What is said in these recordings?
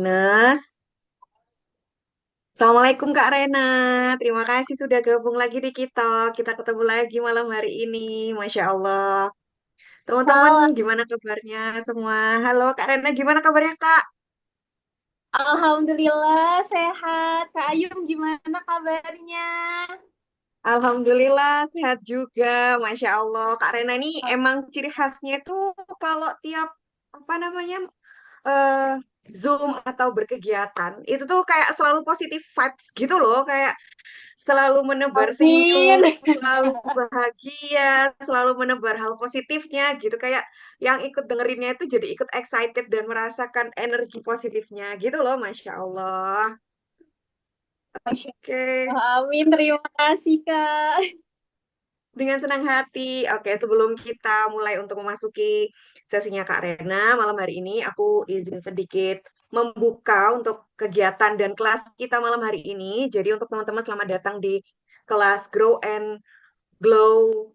Ines. Assalamualaikum Kak Rena. Terima kasih sudah gabung lagi di kita. Kita ketemu lagi malam hari ini. Masya Allah. Teman-teman, Halo, gimana kabarnya semua? Halo Kak Rena, gimana kabarnya Kak? Alhamdulillah sehat. Kak Ayum gimana kabarnya? Alhamdulillah sehat juga. Masya Allah. Kak Rena ini emang ciri khasnya itu kalau tiap apa namanya eh Zoom atau berkegiatan itu tuh kayak selalu positif vibes gitu loh. Kayak selalu menebar senyum, Amin. selalu bahagia, selalu menebar hal positifnya gitu. Kayak yang ikut dengerinnya itu jadi ikut excited dan merasakan energi positifnya gitu loh, Masya Allah. Masya Oke, Allah, amin. Terima kasih, Kak. dengan senang hati. Oke, sebelum kita mulai untuk memasuki sesinya Kak Rena, malam hari ini aku izin sedikit membuka untuk kegiatan dan kelas kita malam hari ini. Jadi untuk teman-teman selamat datang di kelas Grow and Glow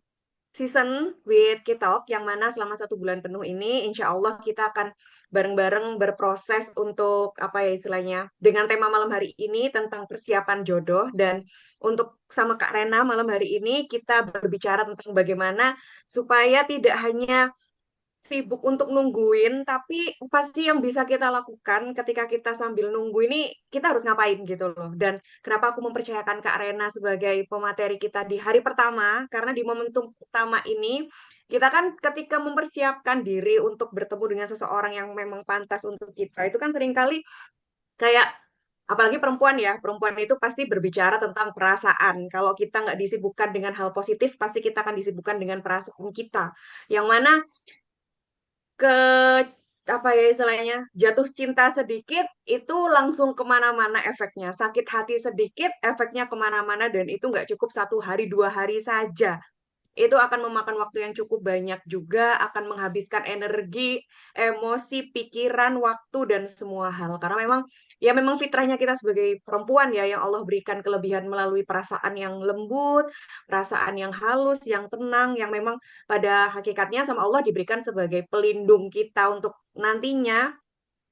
season with Kitalk yang mana selama 1 bulan penuh ini insya Allah kita akan bareng-bareng berproses untuk apa ya istilahnya dengan tema malam hari ini tentang persiapan jodoh dan untuk sama Kak Rena malam hari ini kita berbicara tentang bagaimana supaya tidak hanya sibuk untuk nungguin, tapi apa sih yang bisa kita lakukan ketika kita sambil nunggu ini, kita harus ngapain gitu loh. Dan kenapa aku mempercayakan Kak Rena sebagai pemateri kita di hari pertama, karena di momentum pertama ini, kita kan ketika mempersiapkan diri untuk bertemu dengan seseorang yang memang pantas untuk kita, itu kan seringkali kayak apalagi perempuan ya, perempuan itu pasti berbicara tentang perasaan. Kalau kita nggak disibukkan dengan hal positif, pasti kita akan disibukkan dengan perasaan kita. Yang mana ke apa ya istilahnya jatuh cinta sedikit itu langsung kemana-mana efeknya, sakit hati sedikit efeknya kemana-mana, dan itu nggak cukup 1 hari 2 hari saja, itu akan memakan waktu yang cukup banyak juga, akan menghabiskan energi, emosi, pikiran, waktu, dan semua hal. Karena memang, ya memang fitrahnya kita sebagai perempuan ya, yang Allah berikan kelebihan melalui perasaan yang lembut, perasaan yang halus, yang tenang, yang memang pada hakikatnya sama Allah diberikan sebagai pelindung kita untuk nantinya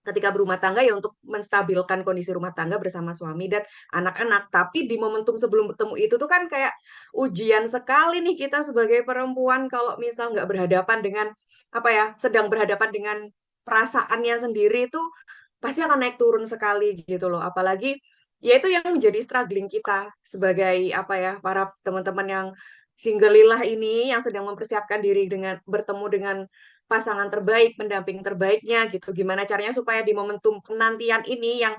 ketika berumah tangga ya untuk menstabilkan kondisi rumah tangga bersama suami dan anak-anak. Tapi di momentum sebelum bertemu itu tuh kan kayak ujian sekali nih kita sebagai perempuan kalau misal nggak berhadapan dengan apa ya, sedang berhadapan dengan perasaannya sendiri itu pasti akan naik turun sekali gitu loh. Apalagi ya itu yang menjadi struggling kita sebagai apa ya, para teman-teman yang single lilah ini yang sedang mempersiapkan diri dengan bertemu dengan pasangan terbaik, pendamping terbaiknya gitu. Gimana caranya supaya di momentum penantian ini yang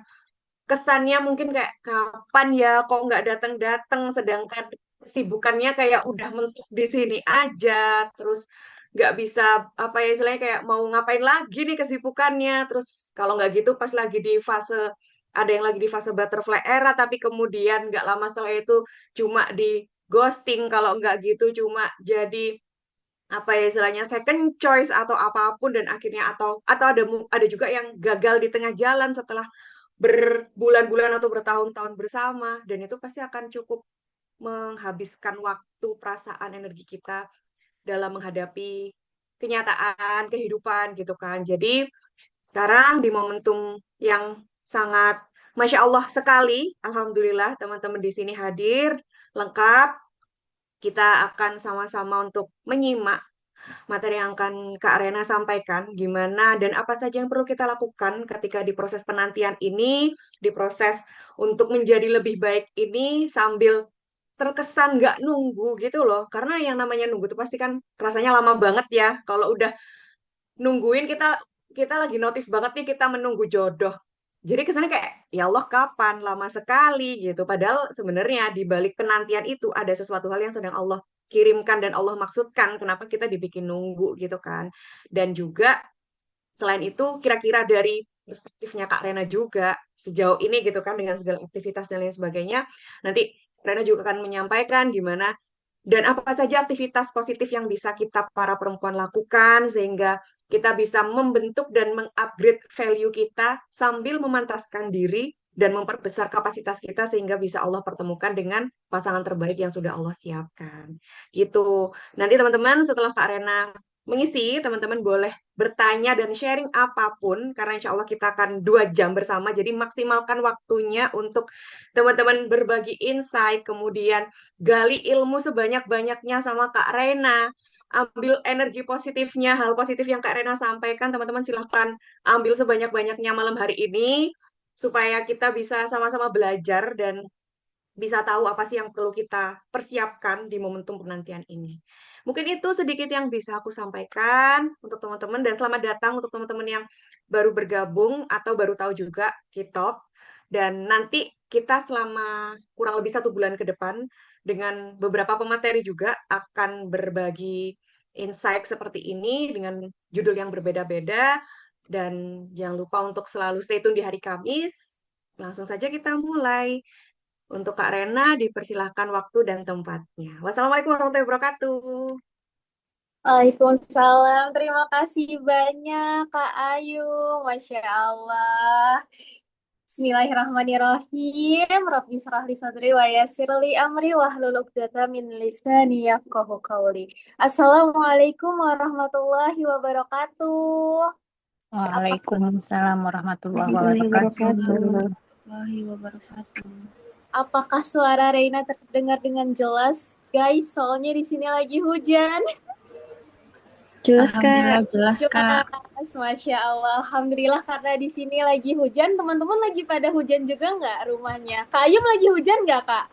kesannya mungkin kayak kapan ya kok nggak datang-datang, sedangkan kesibukannya kayak udah mentok di sini aja, terus nggak bisa apa ya istilahnya kayak mau ngapain lagi nih kesibukannya, terus kalau nggak gitu pas lagi di fase ada yang lagi di fase butterfly era tapi kemudian nggak lama setelah itu cuma di ghosting, kalau nggak gitu cuma jadi apa ya istilahnya second choice atau apapun, dan akhirnya atau ada juga yang gagal di tengah jalan setelah berbulan-bulan atau bertahun-tahun bersama, dan itu pasti akan cukup menghabiskan waktu, perasaan, energi kita dalam menghadapi kenyataan kehidupan gitu kan. Jadi sekarang di momentum yang sangat Masya Allah sekali, Alhamdulillah teman-teman di sini hadir lengkap. Kita akan sama-sama untuk menyimak materi yang akan Kak Rena sampaikan, gimana dan apa saja yang perlu kita lakukan ketika di proses penantian ini, di proses untuk menjadi lebih baik ini sambil terkesan nggak nunggu gitu loh. Karena yang namanya nunggu itu pasti kan rasanya lama banget ya. Kalau udah nungguin kita kita lagi notice banget nih kita menunggu jodoh. Jadi kesannya kayak ya Allah kapan lama sekali gitu. Padahal sebenarnya di balik penantian itu ada sesuatu hal yang sedang Allah kirimkan dan Allah maksudkan kenapa kita dibikin nunggu gitu kan. Dan juga selain itu kira-kira dari perspektifnya Kak Rena juga sejauh ini gitu kan dengan segala aktivitas dan lain sebagainya. Nanti Rena juga akan menyampaikan gimana dan apa saja aktivitas positif yang bisa kita para perempuan lakukan sehingga kita bisa membentuk dan mengupgrade value kita sambil memantaskan diri dan memperbesar kapasitas kita sehingga bisa Allah pertemukan dengan pasangan terbaik yang sudah Allah siapkan. Gitu. Nanti teman-teman setelah Kak Rena mengisi, teman-teman boleh bertanya dan sharing apapun, karena insya Allah kita akan 2 jam bersama. Jadi maksimalkan waktunya untuk teman-teman berbagi insight, kemudian gali ilmu sebanyak-banyaknya sama Kak Rena. Ambil energi positifnya, hal positif yang Kak Rena sampaikan, teman-teman silahkan ambil sebanyak-banyaknya malam hari ini, supaya kita bisa sama-sama belajar dan bisa tahu apa sih yang perlu kita persiapkan di momentum penantian ini. Mungkin itu sedikit yang bisa aku sampaikan untuk teman-teman, dan selamat datang untuk teman-teman yang baru bergabung atau baru tahu juga Kitok. Dan nanti kita selama kurang lebih 1 bulan ke depan dengan beberapa pemateri juga akan berbagi insight seperti ini dengan judul yang berbeda-beda. Dan jangan lupa untuk selalu stay tune di hari Kamis. Langsung saja kita mulai. Untuk Kak Rena, dipersilahkan waktu dan tempatnya. Wassalamualaikum warahmatullahi wabarakatuh. Waalaikumsalam. Terima kasih banyak Kak Ayu. Masya Allah. Bismillahirrahmanirrahim. Rabbi shrah li sadri wa yassir li amri wahlul 'uqdatam min lisani yafqahu qawli. Assalamualaikum warahmatullahi wabarakatuh. Apa Waalaikumsalam warahmatullahi Warahmatullahi wabarakatuh. wabarakatuh. apakah suara Reina terdengar dengan jelas? Guys, soalnya di sini lagi hujan. Jelas Kak. Alhamdulillah jelas Kak. Jelas, Masya Allah. Alhamdulillah karena di sini lagi hujan. Teman-teman lagi pada hujan juga nggak rumahnya? Kak Ayum lagi hujan nggak, Kak?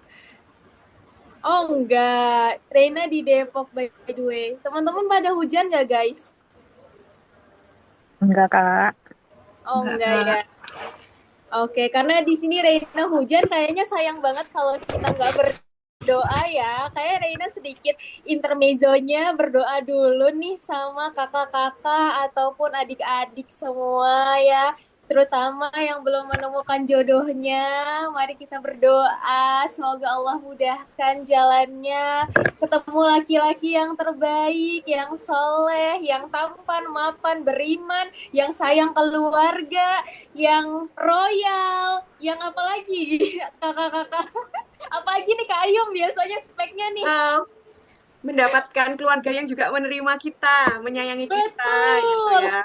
Oh, enggak. Reina di Depok, by the way. Teman-teman pada hujan nggak, guys? Enggak Kak. Oh, enggak ya. Oke, karena di sini Reina hujan, kayaknya sayang banget kalau kita nggak berdoa ya. Kayak Reina sedikit intermezzonya berdoa dulu nih sama kakak-kakak ataupun adik-adik semua ya. Terutama yang belum menemukan jodohnya. Mari kita berdoa, semoga Allah mudahkan jalannya. Ketemu laki-laki yang terbaik, yang soleh, yang tampan, mapan, beriman, yang sayang keluarga, yang royal, yang apa lagi kakak-kakak, apa lagi nih Kak Ayum biasanya speknya nih? Mendapatkan keluarga yang juga menerima kita, menyayangi kita, gitu Betul. ya.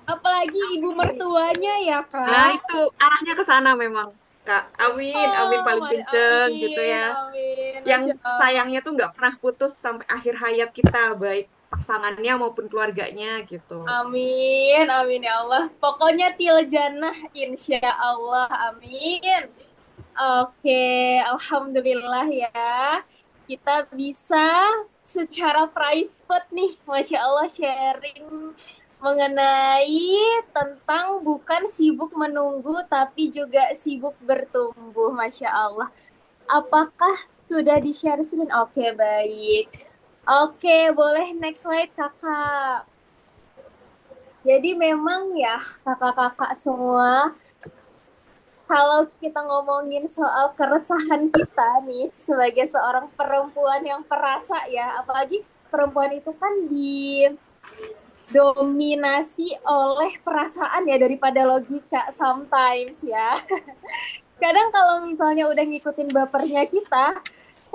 Apalagi ibu mertuanya ya Kak. Nah, itu arahnya ke sana memang, Kak. Amin, amin paling kenceng gitu ya. Amin. Yang sayangnya tuh nggak pernah putus sampai akhir hayat kita, baik pasangannya maupun keluarganya gitu. Amin, amin ya Allah. Pokoknya til jannah insya Allah, amin. Oke, alhamdulillah ya. Kita bisa secara private nih, Masya Allah sharing mengenai tentang bukan sibuk menunggu, tapi juga sibuk bertumbuh, Masya Allah. Apakah sudah di-share screen? Oke, baik. Oke, boleh next slide, Kakak. Jadi memang ya, kakak-kakak semua, kalau kita ngomongin soal keresahan kita nih sebagai seorang perempuan yang perasa ya, apalagi perempuan itu kan didominasi oleh perasaan ya daripada logika sometimes ya. Kadang kalau misalnya udah ngikutin bapernya kita,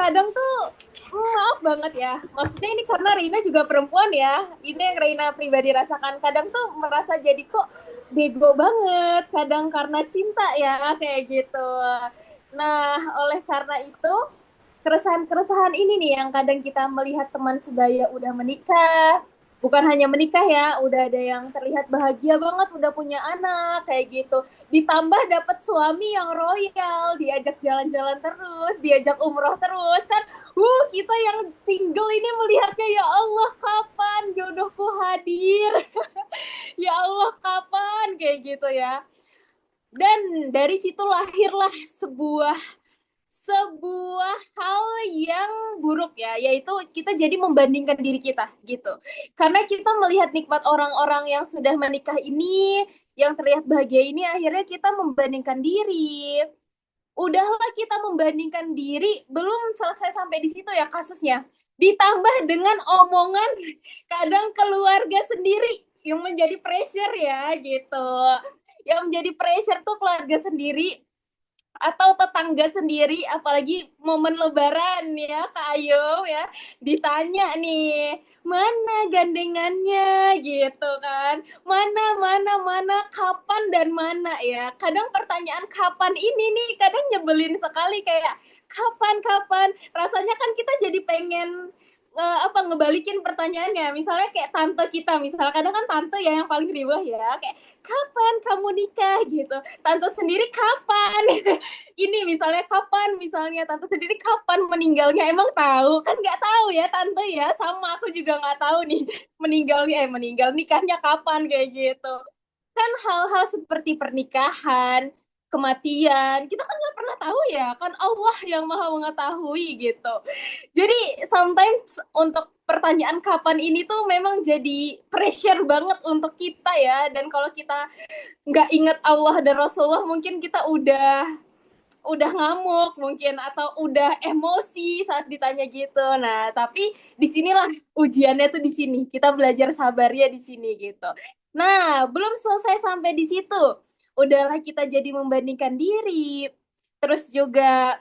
kadang tuh maaf banget ya. Maksudnya ini karena Reina juga perempuan ya. Ini yang Reina pribadi rasakan. Kadang tuh merasa jadi kok bego banget. Kadang karena cinta ya kayak gitu. Nah, oleh karena itu keresahan-keresahan ini nih yang kadang kita melihat teman sebaya udah menikah. Bukan hanya menikah ya, udah ada yang terlihat bahagia banget, udah punya anak, kayak gitu. Ditambah dapat suami yang royal, diajak jalan-jalan terus, diajak umroh terus, kan kita yang single ini melihatnya, ya Allah kapan jodohku hadir. Ya Allah kapan, kayak gitu ya. Dan dari situ lahirlah sebuah hal yang buruk ya, yaitu kita jadi membandingkan diri kita gitu. Karena kita melihat nikmat orang-orang yang sudah menikah ini, yang terlihat bahagia ini, akhirnya kita membandingkan diri. Udahlah kita membandingkan diri, belum selesai sampai di situ ya kasusnya. Ditambah dengan omongan kadang keluarga sendiri yang menjadi pressure ya gitu. Yang menjadi pressure tuh keluarga sendiri. atau tetangga sendiri, apalagi momen lebaran ya Kak Ayu ya, ditanya nih mana gandengannya gitu kan, mana kapan dan mana ya. Kadang pertanyaan kapan ini nih kadang nyebelin sekali, kayak kapan rasanya kan kita jadi pengen ngebalikin pertanyaannya. Misalnya kayak tante kita, misalnya kadang kan tante ya yang paling riwah ya, kayak kapan kamu nikah gitu, tante sendiri kapan ini misalnya kapan, misalnya tante sendiri kapan meninggalnya, emang tahu kan? Nggak tahu ya tante ya, sama aku juga nggak tahu nih meninggal nikahnya kapan kayak gitu kan. Hal-hal seperti pernikahan, kematian, kita kan nggak pernah tahu ya kan, Allah yang maha mengetahui gitu. Jadi sometimes untuk pertanyaan kapan ini tuh memang jadi pressure banget untuk kita ya. Dan kalau kita nggak ingat Allah dan Rasulullah, mungkin kita udah ngamuk mungkin, atau udah emosi saat ditanya gitu. Nah, tapi disinilah ujiannya tuh, di sini kita belajar sabarnya di sini gitu. Nah, belum selesai sampai di situ. Udahlah kita jadi membandingkan diri, terus juga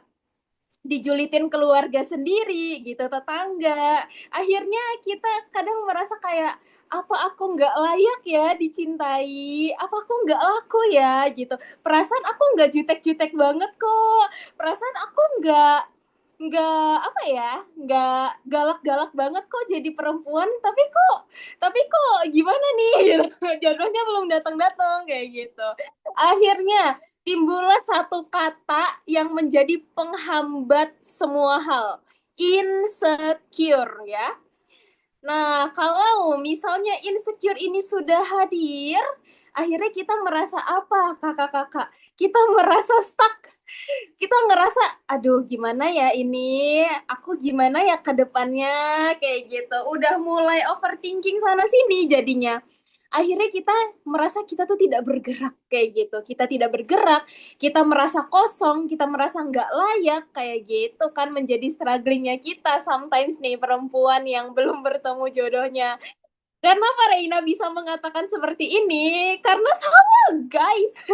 dijulitin keluarga sendiri gitu, tetangga. Akhirnya kita kadang merasa kayak, apa aku nggak layak ya dicintai, apa aku nggak laku ya gitu, perasaan aku nggak jutek-jutek banget kok, perasaan aku nggak apa ya, nggak galak-galak banget kok jadi perempuan, tapi kok gimana nih gitu. Jodohnya belum datang-datang kayak gitu. Akhirnya timbullah satu kata yang menjadi penghambat semua hal, insecure ya. Nah, kalau misalnya insecure ini sudah hadir, akhirnya kita merasa apa, kakak-kakak? Kita merasa stuck. Kita ngerasa, aduh gimana ya ini, aku gimana ya ke depannya, kayak gitu. Udah mulai overthinking sana sini jadinya. Akhirnya kita merasa kita tuh tidak bergerak kayak gitu. Kita tidak bergerak, kita merasa kosong, kita merasa nggak layak kayak gitu kan, menjadi strugglingnya kita sometimes nih perempuan yang belum bertemu jodohnya. Kenapa Reina bisa mengatakan seperti ini? Karena sama guys,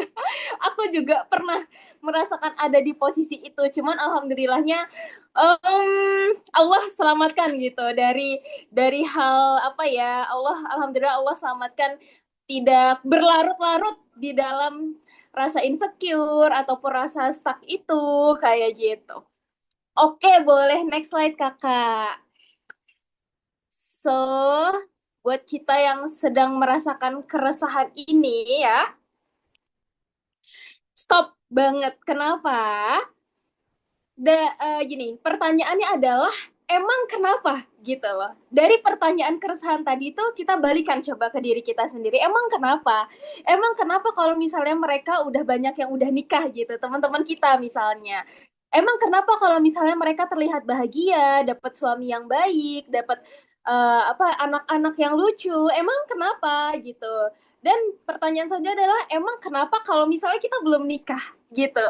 aku juga pernah merasakan ada di posisi itu. Cuman alhamdulillahnya Allah selamatkan gitu dari hal apa ya. Alhamdulillah Allah selamatkan, tidak berlarut-larut di dalam rasa insecure ataupun rasa stuck itu kayak gitu. Oke, boleh next slide Kakak. So, buat kita yang sedang merasakan keresahan ini ya, stop banget. Kenapa? Gini, pertanyaannya adalah emang kenapa gitu loh. Dari pertanyaan keresahan tadi tuh kita balikan coba ke diri kita sendiri. Emang kenapa? Emang kenapa kalau misalnya mereka udah banyak yang udah nikah gitu, teman-teman kita misalnya. Emang kenapa kalau misalnya mereka terlihat bahagia, dapat suami yang baik, dapat anak-anak yang lucu, emang kenapa gitu? Dan pertanyaan selanjutnya adalah emang kenapa kalau misalnya kita belum nikah gitu?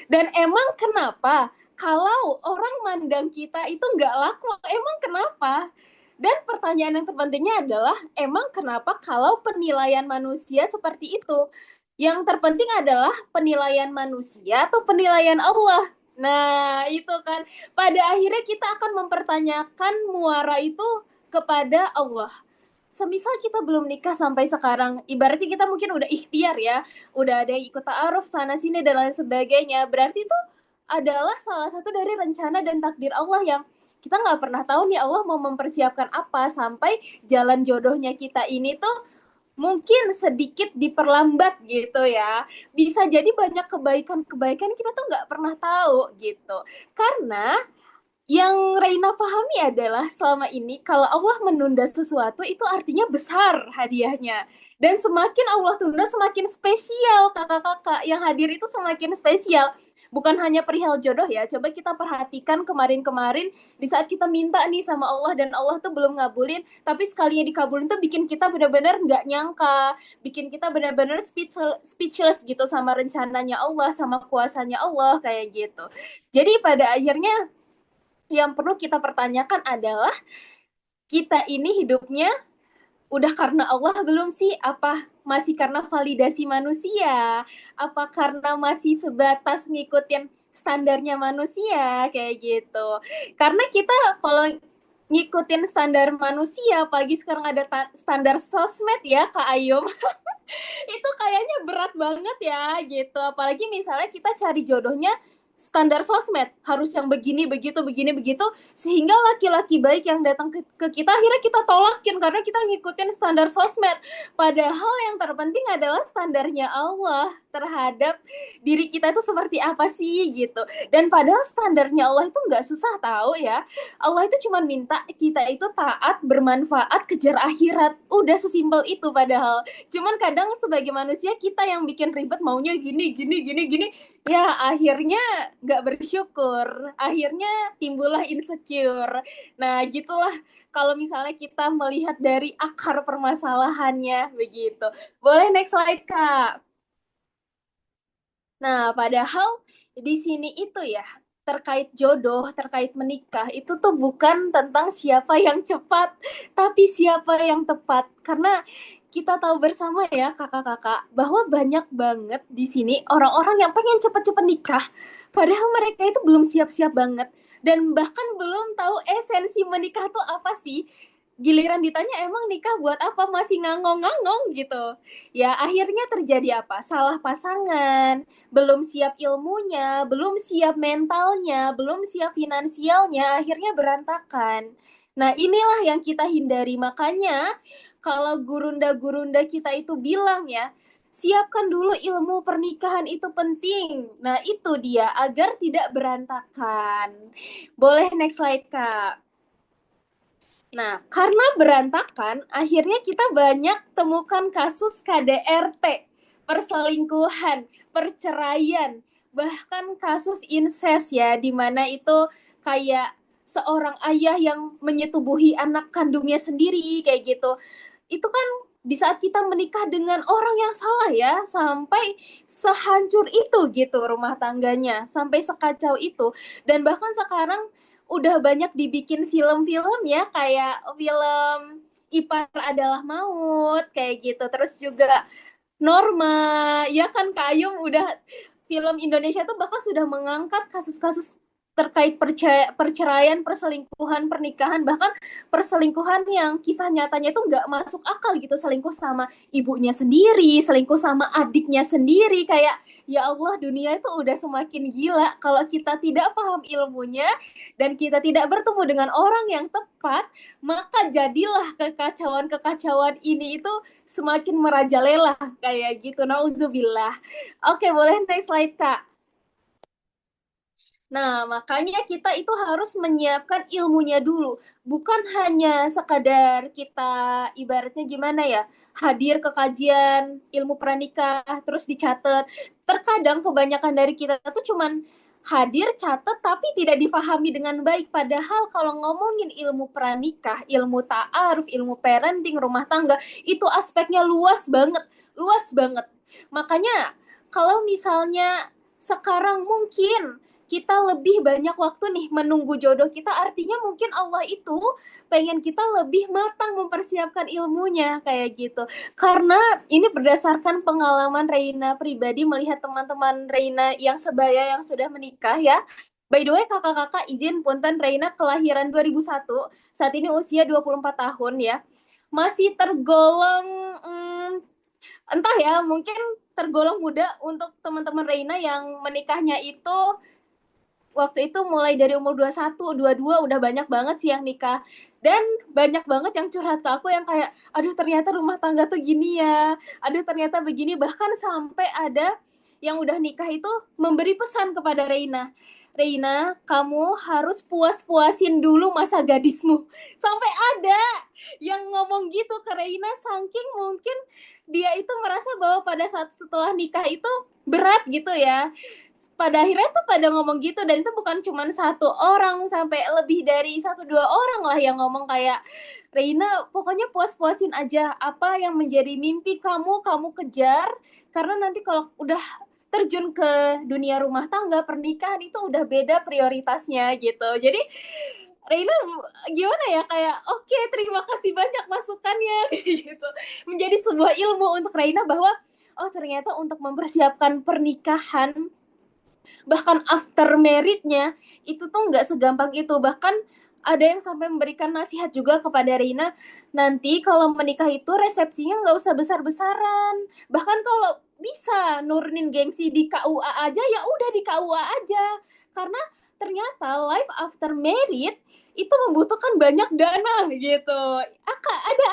Dan emang kenapa kalau orang mandang kita itu nggak laku, emang kenapa? Dan pertanyaan yang terpentingnya adalah, emang kenapa kalau penilaian manusia seperti itu? Yang terpenting adalah penilaian manusia atau penilaian Allah. Nah, itu kan. Pada akhirnya kita akan mempertanyakan muara itu kepada Allah. Semisal kita belum nikah sampai sekarang, ibaratnya kita mungkin udah ikhtiar ya, udah ada yang ikut ta'aruf sana sini dan lain sebagainya, berarti itu adalah salah satu dari rencana dan takdir Allah yang kita nggak pernah tahu nih Allah mau mempersiapkan apa sampai jalan jodohnya kita ini tuh mungkin sedikit diperlambat gitu ya. Bisa jadi banyak kebaikan-kebaikan kita tuh nggak pernah tahu gitu. Karena yang Reina pahami adalah selama ini kalau Allah menunda sesuatu itu artinya besar hadiahnya. Dan semakin Allah tunda semakin spesial, kakak-kakak yang hadir itu semakin spesial. Bukan hanya perihal jodoh ya, coba kita perhatikan kemarin-kemarin di saat kita minta nih sama Allah dan Allah tuh belum ngabulin, tapi sekalinya dikabulin tuh bikin kita benar-benar nggak nyangka, bikin kita benar-benar speechless gitu sama rencananya Allah, sama kuasanya Allah kayak gitu. Jadi pada akhirnya yang perlu kita pertanyakan adalah kita ini hidupnya udah karena Allah belum sih? Apa masih karena validasi manusia? Apa karena masih sebatas ngikutin standarnya manusia kayak gitu? Karena kita kalau ngikutin standar manusia, apalagi sekarang ada standar sosmed ya Kak Ayum, itu kayaknya berat banget ya gitu. Apalagi misalnya kita cari jodohnya standar sosmed harus yang begini begini begitu, sehingga laki-laki baik yang datang ke kita akhirnya kita tolakin karena kita ngikutin standar sosmed, padahal yang terpenting adalah standarnya Allah terhadap diri kita itu seperti apa sih gitu. Dan padahal standarnya Allah itu nggak susah tahu ya. Allah itu cuma minta kita itu taat, bermanfaat, kejar akhirat, udah sesimpel itu. Padahal cuman kadang sebagai manusia kita yang bikin ribet, maunya gini gini, ya akhirnya nggak bersyukur, akhirnya timbullah insecure. Nah gitulah kalau misalnya kita melihat dari akar permasalahannya begitu. Boleh next slide Kak. Nah padahal di sini itu ya, terkait jodoh, terkait menikah, itu tuh bukan tentang siapa yang cepat, tapi siapa yang tepat. Karena kita tahu bersama ya kakak-kakak, bahwa banyak banget di sini orang-orang yang pengen cepet-cepet nikah, padahal mereka itu belum siap-siap banget. Dan bahkan belum tahu esensi menikah tuh apa sih. Giliran ditanya emang nikah buat apa, masih ngangong-ngangong gitu. Ya akhirnya terjadi apa? Salah pasangan, belum siap ilmunya, belum siap mentalnya, belum siap finansialnya, akhirnya berantakan. Nah, inilah yang kita hindari. Makanya kalau gurunda-gurunda kita itu bilang ya, siapkan dulu ilmu pernikahan itu penting. Nah, itu dia agar tidak berantakan. Boleh next slide, Kak. Nah, karena berantakan, akhirnya kita banyak temukan kasus KDRT, perselingkuhan, perceraian, bahkan kasus incest ya, di mana itu kayak seorang ayah yang menyetubuhi anak kandungnya sendiri, kayak gitu. Itu kan di saat kita menikah dengan orang yang salah ya, sampai sehancur itu gitu rumah tangganya, sampai sekacau itu. Dan bahkan sekarang udah banyak dibikin film-film ya, kayak film Ipar Adalah Maut kayak gitu. Terus juga Norma, ya kan Kak Ayum, udah film Indonesia tuh bahkan sudah mengangkat kasus-kasus terkait perceraian, perselingkuhan, pernikahan, bahkan perselingkuhan yang kisah nyatanya itu nggak masuk akal gitu, selingkuh sama ibunya sendiri, selingkuh sama adiknya sendiri, kayak ya Allah, dunia itu udah semakin gila kalau kita tidak paham ilmunya dan kita tidak bertemu dengan orang yang tepat, maka jadilah kekacauan-kekacauan ini itu semakin merajalela kayak gitu. Nauzubillah. Oke, boleh next slide Kak. Nah, makanya kita itu harus menyiapkan ilmunya dulu. Bukan hanya sekadar kita ibaratnya gimana ya, hadir ke kajian ilmu pranikah, terus dicatat. Terkadang kebanyakan dari kita tuh cuman hadir, catat, tapi tidak dipahami dengan baik. Padahal kalau ngomongin ilmu pranikah, ilmu ta'aruf, ilmu parenting, rumah tangga, itu aspeknya luas banget. Luas banget. Makanya kalau misalnya sekarang mungkin kita lebih banyak waktu nih menunggu jodoh kita, artinya mungkin Allah itu pengen kita lebih matang mempersiapkan ilmunya kayak gitu. Karena ini berdasarkan pengalaman Reina pribadi melihat teman-teman Reina yang sebaya yang sudah menikah ya. By the way kakak-kakak, izin punten, Reina kelahiran 2001, saat ini usia 24 tahun ya. Masih tergolong entah ya, mungkin tergolong muda untuk teman-teman Reina yang menikahnya itu waktu itu mulai dari umur 21, 22 udah banyak banget sih yang nikah. Dan banyak banget yang curhat ke aku yang kayak, aduh ternyata rumah tangga tuh gini ya, aduh ternyata begini. Bahkan sampai ada yang udah nikah itu memberi pesan kepada Reina, Reina, kamu harus puas-puasin dulu masa gadismu. Sampai ada yang ngomong gitu ke Reina, saking mungkin dia itu merasa bahwa pada saat setelah nikah itu berat gitu ya. Pada akhirnya tuh pada ngomong gitu, dan itu bukan cuma satu orang, sampai lebih dari 1-2 orang lah yang ngomong kayak, Reina pokoknya puas-puasin aja, apa yang menjadi mimpi kamu, kamu kejar, karena nanti kalau udah terjun ke dunia rumah tangga, pernikahan itu udah beda prioritasnya gitu. Jadi Reina gimana ya, kayak oke, terima kasih banyak masukannya gitu. Menjadi sebuah ilmu untuk Reina bahwa oh ternyata untuk mempersiapkan pernikahan bahkan after meritnya itu tuh nggak segampang itu. Bahkan ada yang sampai memberikan nasihat juga kepada Reina, nanti kalau menikah itu resepsinya nggak usah besar-besaran, bahkan kalau bisa nurunin gengsi di KUA aja, ya udah di KUA aja, karena ternyata life after married itu membutuhkan banyak dana gitu.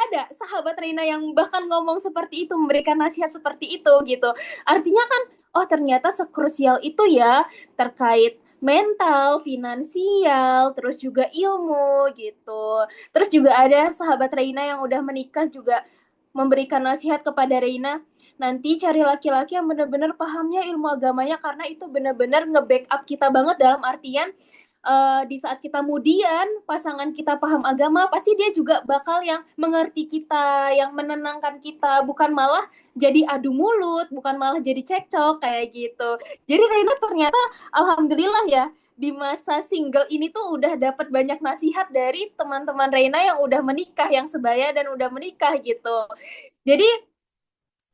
Ada sahabat Reina yang bahkan ngomong seperti itu, memberikan nasihat seperti itu gitu. Artinya kan oh ternyata sekrusial itu ya, terkait mental, finansial, terus juga ilmu gitu. Terus juga ada sahabat Reina yang udah menikah juga memberikan nasihat kepada Reina, nanti cari laki-laki yang benar-benar pahamnya ilmu agamanya, karena itu benar-benar nge-backup kita banget, dalam artian di saat kita mudian pasangan kita paham agama, pasti dia juga bakal yang mengerti kita, yang menenangkan kita, bukan malah jadi adu mulut, bukan malah jadi cekcok kayak gitu. Jadi Reina ternyata alhamdulillah ya, di masa single ini tuh udah dapat banyak nasihat dari teman-teman Reina yang udah menikah, yang sebaya dan udah menikah gitu. Jadi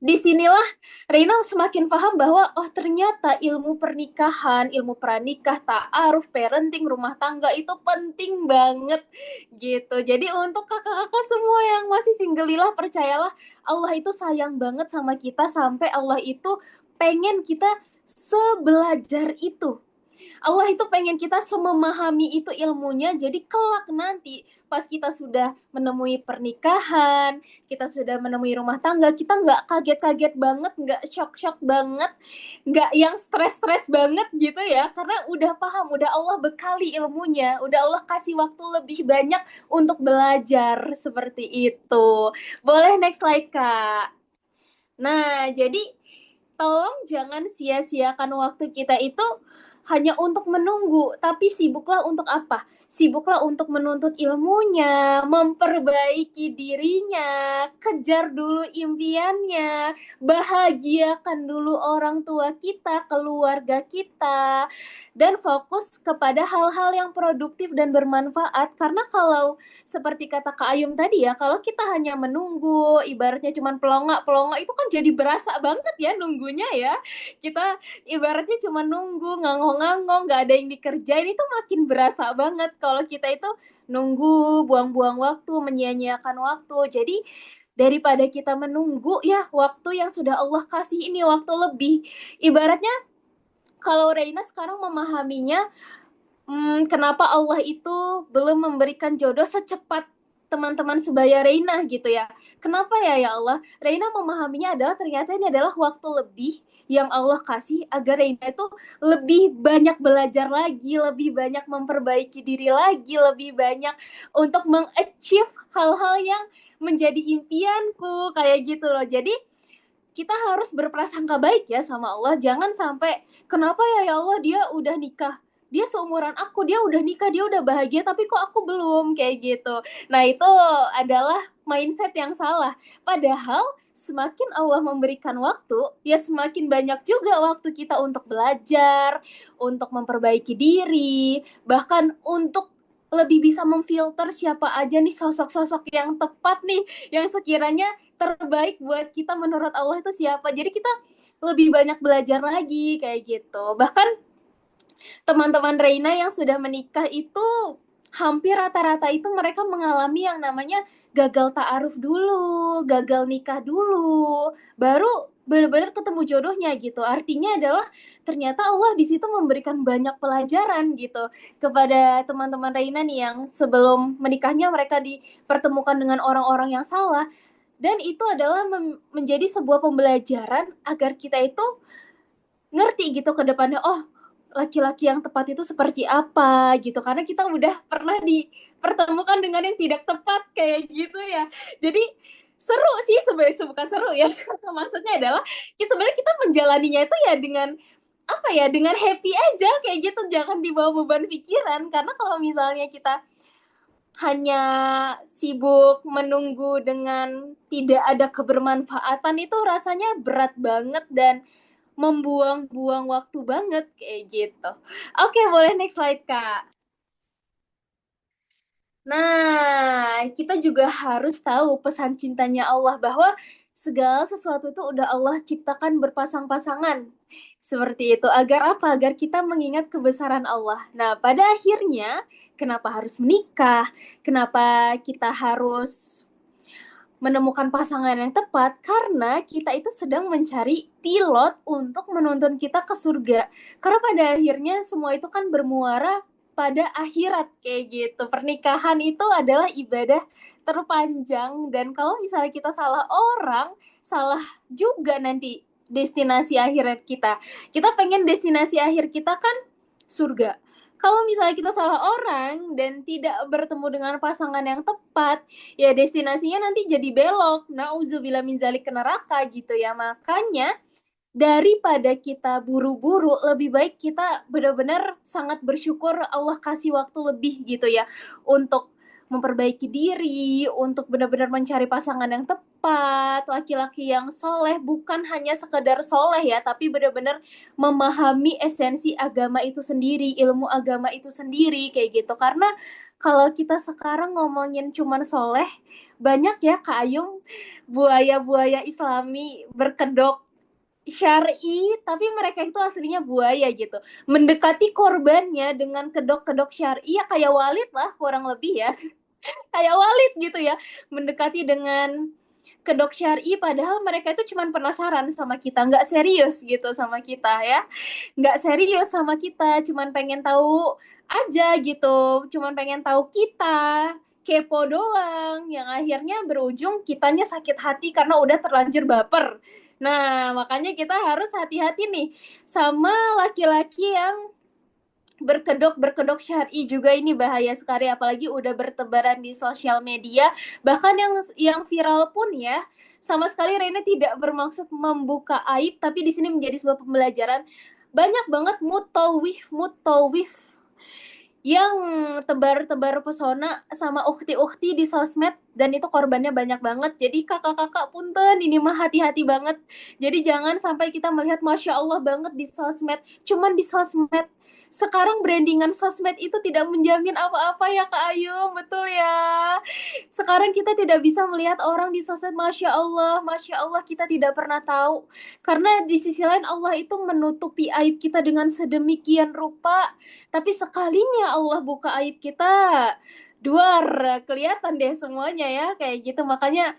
disinilah Reina semakin paham bahwa oh ternyata ilmu pernikahan, ilmu pranikah, ta'aruf, parenting, rumah tangga itu penting banget gitu. Jadi untuk kakak-kakak semua yang masih singgelilah, percayalah Allah itu sayang banget sama kita, sampai Allah itu pengen kita sebelajar itu. Allah itu pengen kita sememahami itu ilmunya, jadi kelak nanti pas kita sudah menemui pernikahan, kita sudah menemui rumah tangga, kita nggak kaget-kaget banget, nggak shock-shock banget, nggak yang stres-stres banget gitu ya, karena udah paham, udah Allah bekali ilmunya, udah Allah kasih waktu lebih banyak untuk belajar seperti itu. Boleh next slide, Kak. Nah, jadi tolong jangan sia-siakan waktu kita itu hanya untuk menunggu, tapi sibuklah untuk apa? Sibuklah untuk menuntut ilmunya, memperbaiki dirinya, kejar dulu impiannya, bahagiakan dulu orang tua kita, keluarga kita, dan fokus kepada hal-hal yang produktif dan bermanfaat. Karena kalau seperti kata Kak Ayum tadi ya, kalau kita hanya menunggu, ibaratnya cuma pelongak-pelongak, itu kan jadi berasa banget ya nunggunya ya. Kita ibaratnya cuma nunggu, ngangong-ngangong, nggak ada yang dikerjain, itu makin berasa banget kalau kita itu nunggu, buang-buang waktu, menyia-nyiakan waktu. Jadi daripada kita menunggu ya, waktu yang sudah Allah kasih ini waktu lebih. Ibaratnya kalau Reina sekarang memahaminya, kenapa Allah itu belum memberikan jodoh secepat teman-teman sebaya Reina gitu ya. Kenapa ya Allah? Reina memahaminya adalah ternyata ini adalah waktu lebih yang Allah kasih agar Reina itu lebih banyak belajar lagi, lebih banyak memperbaiki diri lagi, lebih banyak untuk mengachieve hal-hal yang menjadi impianku kayak gitu loh. Jadi kita harus berprasangka baik ya sama Allah. Jangan sampai kenapa ya Allah dia udah nikah, dia seumuran aku, dia udah nikah, dia udah bahagia, tapi kok aku belum, kayak gitu. Nah itu adalah mindset yang salah. Padahal semakin Allah memberikan waktu, ya semakin banyak juga waktu kita untuk belajar, untuk memperbaiki diri, bahkan untuk lebih bisa memfilter siapa aja nih sosok-sosok yang tepat nih, yang sekiranya terbaik buat kita menurut Allah itu siapa. Jadi kita lebih banyak belajar lagi kayak gitu. Bahkan teman-teman Reina yang sudah menikah itu hampir rata-rata itu mereka mengalami yang namanya gagal ta'aruf dulu, gagal nikah dulu, baru benar-benar ketemu jodohnya gitu. Artinya adalah ternyata Allah di situ memberikan banyak pelajaran gitu kepada teman-teman Reina nih yang sebelum menikahnya mereka dipertemukan dengan orang-orang yang salah, dan itu adalah menjadi sebuah pembelajaran agar kita itu ngerti gitu ke depannya, oh laki-laki yang tepat itu seperti apa gitu, karena kita udah pernah dipertemukan dengan yang tidak tepat kayak gitu ya. Jadi seru sih sebenarnya, bukan seru ya maksudnya adalah ya sebenarnya kita menjalaninya itu ya dengan apa ya, dengan happy aja kayak gitu, jangan dibawa beban pikiran. Karena kalau misalnya kita hanya sibuk menunggu dengan tidak ada kebermanfaatan, itu rasanya berat banget dan membuang-buang waktu banget kayak gitu. Oke, boleh next slide, Kak. Nah, kita juga harus tahu pesan cintanya Allah bahwa segala sesuatu itu udah Allah ciptakan berpasang-pasangan. Seperti itu. Agar apa? Agar kita mengingat kebesaran Allah. Nah, pada akhirnya, kenapa harus menikah? Kenapa kita harus menemukan pasangan yang tepat? Karena kita itu sedang mencari pilot untuk menuntun kita ke surga. Karena pada akhirnya semua itu kan bermuara pada akhirat kayak gitu. Pernikahan itu adalah ibadah terpanjang, dan kalau misalnya kita salah orang, salah juga nanti destinasi akhirat kita. Kita pengen destinasi akhir kita kan surga. Kalau misalnya kita salah orang dan tidak bertemu dengan pasangan yang tepat, ya destinasinya nanti jadi belok. Nauzubillah min zalik, ke neraka gitu ya. Makanya daripada kita buru-buru, lebih baik kita benar-benar sangat bersyukur Allah kasih waktu lebih gitu ya untuk memperbaiki diri, untuk benar-benar mencari pasangan yang tepat, laki-laki yang soleh, bukan hanya sekedar soleh ya, tapi benar-benar memahami esensi agama itu sendiri, ilmu agama itu sendiri kayak gitu. Karena kalau kita sekarang ngomongin cuman soleh, banyak ya Kak Ayung, buaya-buaya Islami berkedok syar'i, tapi mereka itu aslinya buaya gitu. Mendekati korbannya dengan kedok-kedok syar'i ya kayak Walid lah kurang lebih ya. Kayak Walid gitu ya. Mendekati dengan kedok syar'i padahal mereka itu cuma penasaran sama kita, nggak serius gitu sama kita ya. Nggak serius sama kita, cuma pengen tahu aja gitu. Cuma pengen tahu kita, kepo doang, yang akhirnya berujung kitanya sakit hati karena udah terlanjur baper. Nah, makanya kita harus hati-hati nih sama laki-laki yang berkedok syar'i juga. Ini bahaya sekali, apalagi udah bertebaran di sosial media, bahkan yang viral pun ya. Sama sekali Rene tidak bermaksud membuka aib, tapi di sini menjadi sebuah pembelajaran. Banyak banget mutawif yang tebar-tebar pesona sama ukti-ukti di sosmed, dan itu korbannya banyak banget. Jadi kakak-kakak punten, ini mah hati-hati banget. Jadi jangan sampai kita melihat Masya Allah banget di sosmed, cuman di sosmed. Sekarang brandingan sosmed itu tidak menjamin apa-apa ya Kak Ayu, betul ya. Sekarang kita tidak bisa melihat orang di sosmed, Masya Allah kita tidak pernah tahu. Karena di sisi lain Allah itu menutupi aib kita dengan sedemikian rupa. Tapi sekalinya Allah buka aib kita, duar, kelihatan deh semuanya ya kayak gitu. Makanya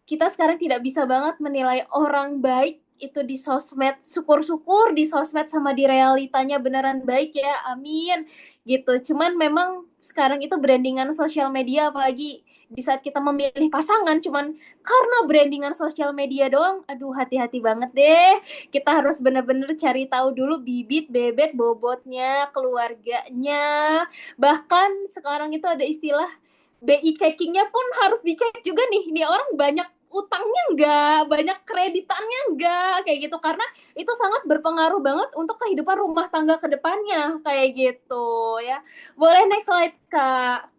kita sekarang tidak bisa banget menilai orang baik itu di sosmed. Syukur-syukur di sosmed sama di realitanya beneran baik ya, amin gitu. Cuman memang sekarang itu brandingan sosial media, apalagi di saat kita memilih pasangan cuman karena brandingan sosial media doang, aduh hati-hati banget deh. Kita harus bener-bener cari tahu dulu bibit, bebet, bobotnya, keluarganya. Bahkan sekarang itu ada istilah BI checkingnya pun harus dicek juga nih. Ini orang banyak utangnya enggak, banyak kreditannya enggak, kayak gitu. Karena itu sangat berpengaruh banget untuk kehidupan rumah tangga ke depannya, kayak gitu ya. Boleh next slide, Kak.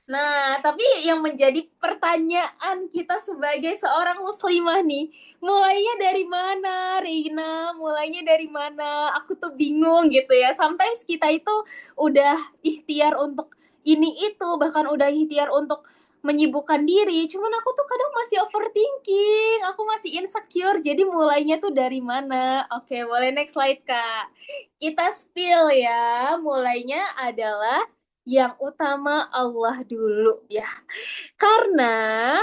Nah, tapi yang menjadi pertanyaan kita sebagai seorang muslimah nih, mulainya dari mana, Reina? Mulainya dari mana? Aku tuh bingung gitu ya. Sometimes kita itu udah ikhtiar untuk ini itu, bahkan udah ikhtiar untuk menyibukkan diri. Cuman aku tuh kadang masih overthinking, aku masih insecure. Jadi mulainya tuh dari mana? Oke, boleh next slide, Kak. Kita spill ya. Mulainya adalah yang utama Allah dulu ya. Karena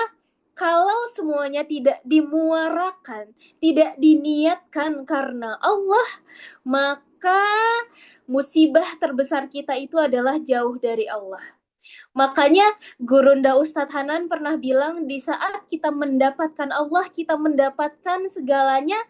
kalau semuanya tidak dimuarakan, tidak diniatkan karena Allah, maka musibah terbesar kita itu adalah jauh dari Allah. Makanya Gurunda Ustadz Hanan pernah bilang, di saat kita mendapatkan Allah, kita mendapatkan segalanya,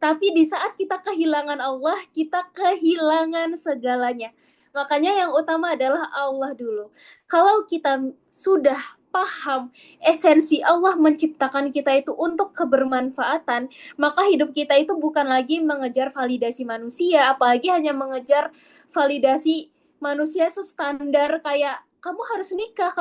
tapi di saat kita kehilangan Allah, kita kehilangan segalanya. Makanya yang utama adalah Allah dulu. Kalau kita sudah paham esensi Allah menciptakan kita itu untuk kebermanfaatan, maka hidup kita itu bukan lagi mengejar validasi manusia, apalagi hanya mengejar validasi manusia standar kayak kamu harus nikah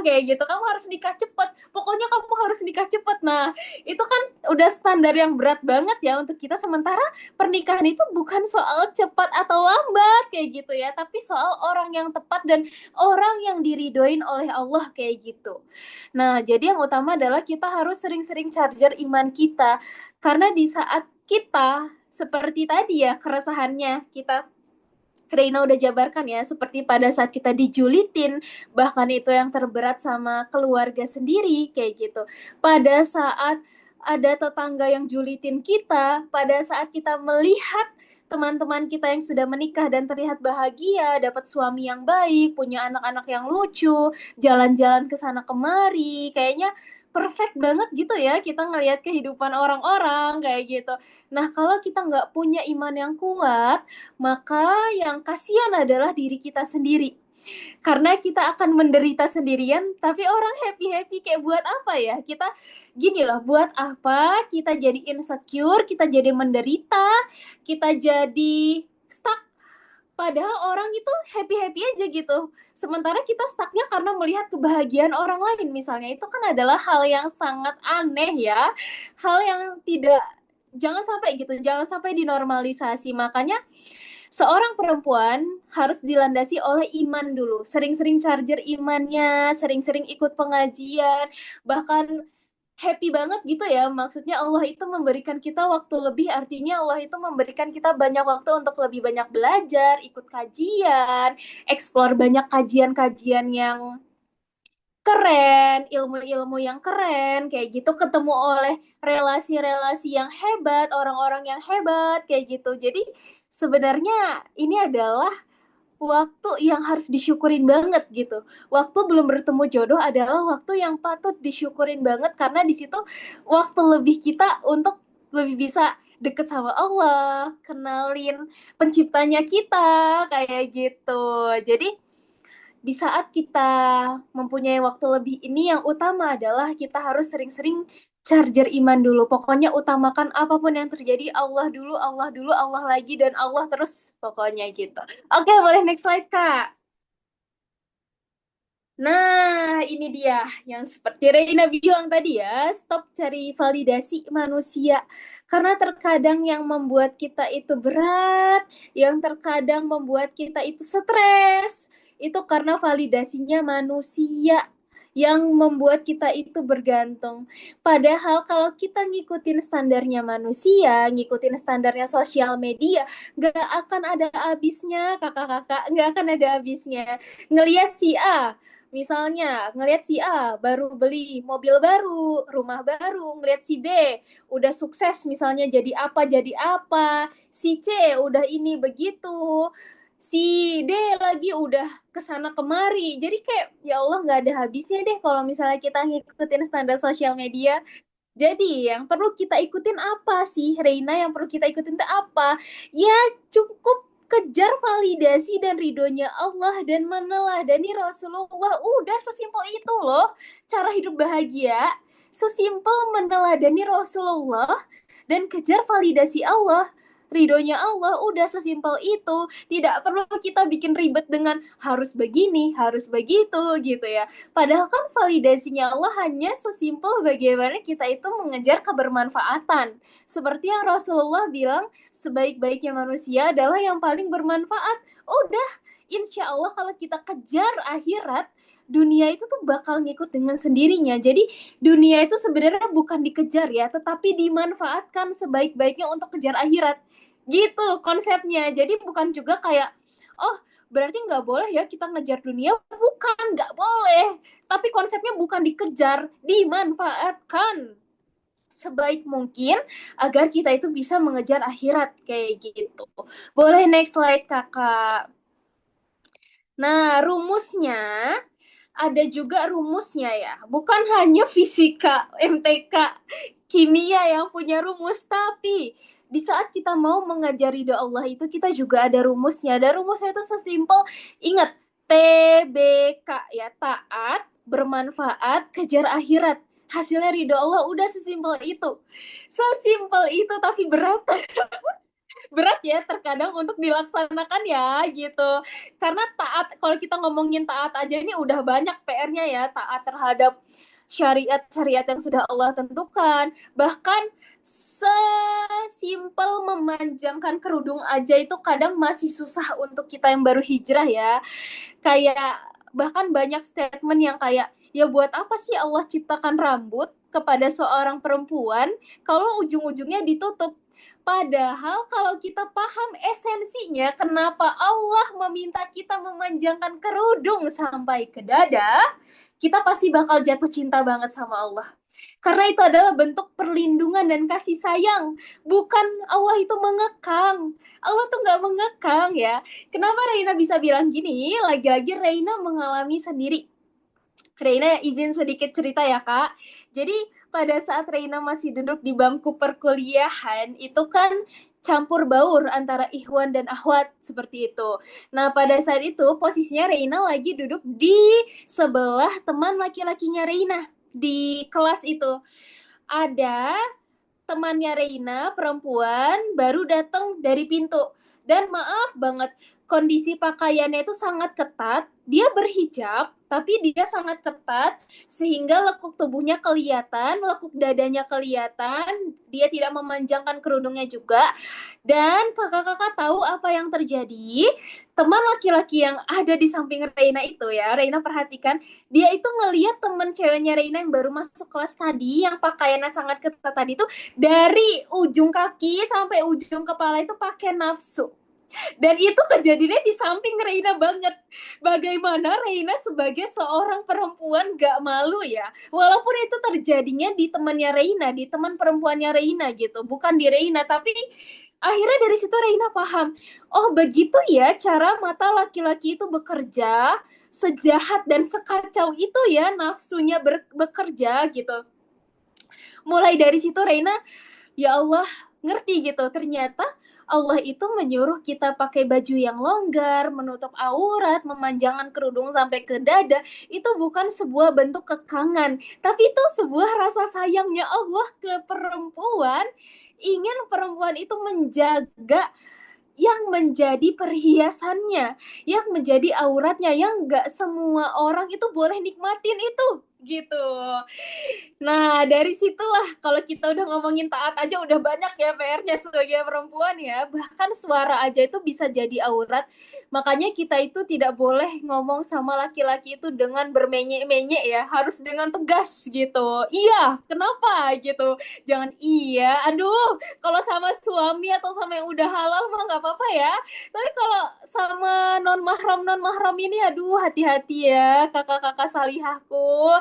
kayak gitu, kamu harus nikah cepet, pokoknya kamu harus nikah cepet. Nah itu kan udah standar yang berat banget ya untuk kita, sementara pernikahan itu bukan soal cepat atau lambat kayak gitu ya, tapi soal orang yang tepat dan orang yang diridoin oleh Allah kayak gitu. Nah, jadi yang utama adalah kita harus sering-sering charger iman kita, karena di saat kita seperti tadi ya keresahannya kita Reina udah jabarkan ya, seperti pada saat kita dijulitin, bahkan itu yang terberat sama keluarga sendiri kayak gitu. Pada saat ada tetangga yang julitin kita, pada saat kita melihat teman-teman kita yang sudah menikah dan terlihat bahagia, dapat suami yang baik, punya anak-anak yang lucu, jalan-jalan ke sana kemari, kayaknya perfect banget gitu ya kita ngelihat kehidupan orang-orang kayak gitu. Nah, kalau kita nggak punya iman yang kuat, maka yang kasihan adalah diri kita sendiri. Karena kita akan menderita sendirian, tapi orang happy-happy, kayak buat apa ya? Kita gini loh, buat apa kita jadi insecure, kita jadi menderita, kita jadi stuck. Padahal orang itu happy-happy aja gitu. Sementara kita stucknya karena melihat kebahagiaan orang lain misalnya. Itu kan adalah hal yang sangat aneh ya. Hal yang tidak, jangan sampai gitu, jangan sampai dinormalisasi. Makanya seorang perempuan harus dilandasi oleh iman dulu. Sering-sering charger imannya, sering-sering ikut pengajian, bahkan happy banget gitu ya. Maksudnya Allah itu memberikan kita waktu lebih, artinya Allah itu memberikan kita banyak waktu untuk lebih banyak belajar, ikut kajian, explore banyak kajian-kajian yang keren, ilmu-ilmu yang keren, kayak gitu, ketemu oleh relasi-relasi yang hebat, orang-orang yang hebat, kayak gitu. Jadi sebenarnya ini adalah waktu yang harus disyukurin banget gitu. Waktu belum bertemu jodoh adalah waktu yang patut disyukurin banget, karena di situ waktu lebih kita untuk lebih bisa deket sama Allah, kenalin penciptanya kita, kayak gitu. Jadi di saat kita mempunyai waktu lebih ini, yang utama adalah kita harus sering-sering charger iman dulu. Pokoknya utamakan apapun yang terjadi, Allah dulu, Allah dulu, Allah lagi, dan Allah terus. Pokoknya gitu. Oke, boleh next slide, Kak. Nah, ini dia yang seperti Reina bilang tadi ya, stop cari validasi manusia. Karena terkadang yang membuat kita itu berat, yang terkadang membuat kita itu stres, itu karena validasinya manusia yang membuat kita itu bergantung. Padahal kalau kita ngikutin standarnya manusia, ngikutin standarnya sosial media, nggak akan ada habisnya, kakak-kakak, nggak akan ada habisnya. Ngelihat si A, misalnya ngelihat si A baru beli mobil baru, rumah baru, ngelihat si B udah sukses misalnya jadi apa, si C udah ini begitu, si D lagi udah kesana kemari. Jadi kayak ya Allah, nggak ada habisnya deh kalau misalnya kita ngikutin standar sosial media. Jadi yang perlu kita ikutin apa sih, Reina? Yang perlu kita ikutin itu apa? Ya cukup kejar validasi dan ridhonya Allah dan meneladani Rasulullah. Udah sesimpel itu loh cara hidup bahagia. Sesimpel meneladani Rasulullah dan kejar validasi Allah, ridhonya Allah. Udah sesimpel itu. Tidak perlu kita bikin ribet dengan harus begini, harus begitu gitu ya. Padahal kan validasinya Allah hanya sesimpel bagaimana kita itu mengejar kebermanfaatan. Seperti yang Rasulullah bilang, sebaik-baiknya manusia adalah yang paling bermanfaat. Udah, insya Allah kalau kita kejar akhirat, dunia itu tuh bakal ngikut dengan sendirinya. Jadi dunia itu sebenarnya bukan dikejar ya, tetapi dimanfaatkan sebaik-baiknya untuk kejar akhirat. Gitu konsepnya. Jadi bukan juga kayak, oh berarti nggak boleh ya kita ngejar dunia. Bukan, nggak boleh. Tapi konsepnya bukan dikejar, dimanfaatkan sebaik mungkin agar kita itu bisa mengejar akhirat kayak gitu. Boleh next slide, Kakak. Nah, rumusnya ada juga rumusnya ya. Bukan hanya fisika, MTK, kimia yang punya rumus, tapi di saat kita mau mengajar ridho Allah itu kita juga ada rumusnya. Dan rumusnya itu sesimpel, ingat, TBK ya, taat, bermanfaat, kejar akhirat. Hasilnya ridho Allah, udah sesimpel itu. Sesimpel itu tapi berat. berat ya terkadang untuk dilaksanakan ya gitu. Karena taat, kalau kita ngomongin taat aja ini udah banyak PR-nya ya, taat terhadap syariat-syariat yang sudah Allah tentukan. Bahkan sesimpel memanjangkan kerudung aja itu kadang masih susah untuk kita yang baru hijrah ya. Kayak bahkan banyak statement yang kayak, ya buat apa sih Allah ciptakan rambut kepada seorang perempuan kalau ujung-ujungnya ditutup. Padahal kalau kita paham esensinya kenapa Allah meminta kita memanjangkan kerudung sampai ke dada, kita pasti bakal jatuh cinta banget sama Allah. Karena itu adalah bentuk perlindungan dan kasih sayang. Bukan Allah itu mengekang. Allah tuh nggak mengekang ya. Kenapa Reina bisa bilang gini? Lagi-lagi Reina mengalami sendiri. Reina izin sedikit cerita ya Kak. Jadi pada saat Reina masih duduk di bangku perkuliahan, itu kan campur baur antara ikhwan dan akhwat seperti itu. Nah pada saat itu posisinya Reina lagi duduk di sebelah teman laki-lakinya Reina di kelas itu. Ada temannya Reina perempuan baru datang dari pintu. Dan maaf banget, kondisi pakaiannya itu sangat ketat. Dia berhijab, tapi dia sangat ketat sehingga lekuk tubuhnya kelihatan, lekuk dadanya kelihatan. Dia tidak memanjangkan kerudungnya juga. Dan kakak-kakak tahu apa yang terjadi? Teman laki-laki yang ada di samping Reina itu ya, Reina perhatikan, dia itu ngelihat teman ceweknya Reina yang baru masuk kelas tadi, yang pakaiannya sangat ketat tadi itu, dari ujung kaki sampai ujung kepala itu pakai nafsu. Dan itu kejadiannya di samping Reina banget. Bagaimana Reina sebagai seorang perempuan gak malu ya. Walaupun itu terjadinya di temannya Reina, di teman perempuannya Reina gitu. Bukan di Reina, tapi akhirnya dari situ Reina paham. Oh begitu ya cara mata laki-laki itu bekerja. Sejahat dan sekacau itu ya nafsunya bekerja gitu. Mulai dari situ Reina, ya Allah, ngerti gitu. Ternyata Allah itu menyuruh kita pakai baju yang longgar, menutup aurat, memanjangkan kerudung sampai ke dada. Itu bukan sebuah bentuk kekangan, tapi itu sebuah rasa sayangnya Allah ke perempuan. Ingin perempuan itu menjaga yang menjadi perhiasannya, yang menjadi auratnya, yang gak semua orang itu boleh nikmatin itu gitu. Nah, dari situlah kalau kita udah ngomongin taat aja udah banyak ya PR-nya sebagai perempuan ya. Bahkan suara aja itu bisa jadi aurat. Makanya kita itu tidak boleh ngomong sama laki-laki itu dengan bermenyek-menyek ya. Harus dengan tegas gitu. Iya, kenapa gitu. Jangan iya, aduh. Kalau sama suami atau sama yang udah halal mah nggak apa-apa ya. Tapi kalau sama non-mahram ini aduh hati-hati ya kakak-kakak salihahku.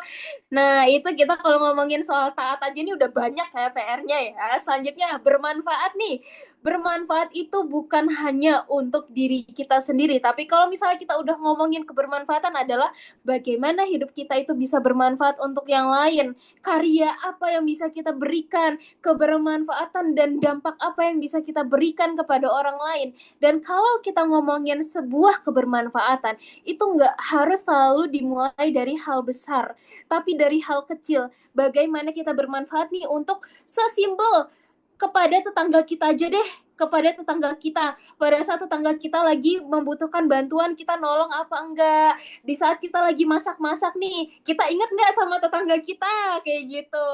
Nah, itu kita kalau ngomongin soal taat aja ini udah banyak ya PR-nya ya. Selanjutnya, bermanfaat nih. Bermanfaat itu bukan hanya untuk diri kita sendiri, tapi kalau misalnya kita udah ngomongin kebermanfaatan adalah bagaimana hidup kita itu bisa bermanfaat untuk yang lain. Karya apa yang bisa kita berikan, kebermanfaatan dan dampak apa yang bisa kita berikan kepada orang lain. Dan kalau kita ngomongin sebuah kebermanfaatan, itu nggak harus selalu dimulai dari hal besar, tapi dari hal kecil. Bagaimana kita bermanfaat nih untuk sesimpel kepada tetangga kita aja deh, kepada tetangga kita. Pada saat tetangga kita lagi membutuhkan bantuan, kita nolong apa enggak? Di saat kita lagi masak-masak nih, kita ingat nggak sama tetangga kita? Kayak gitu.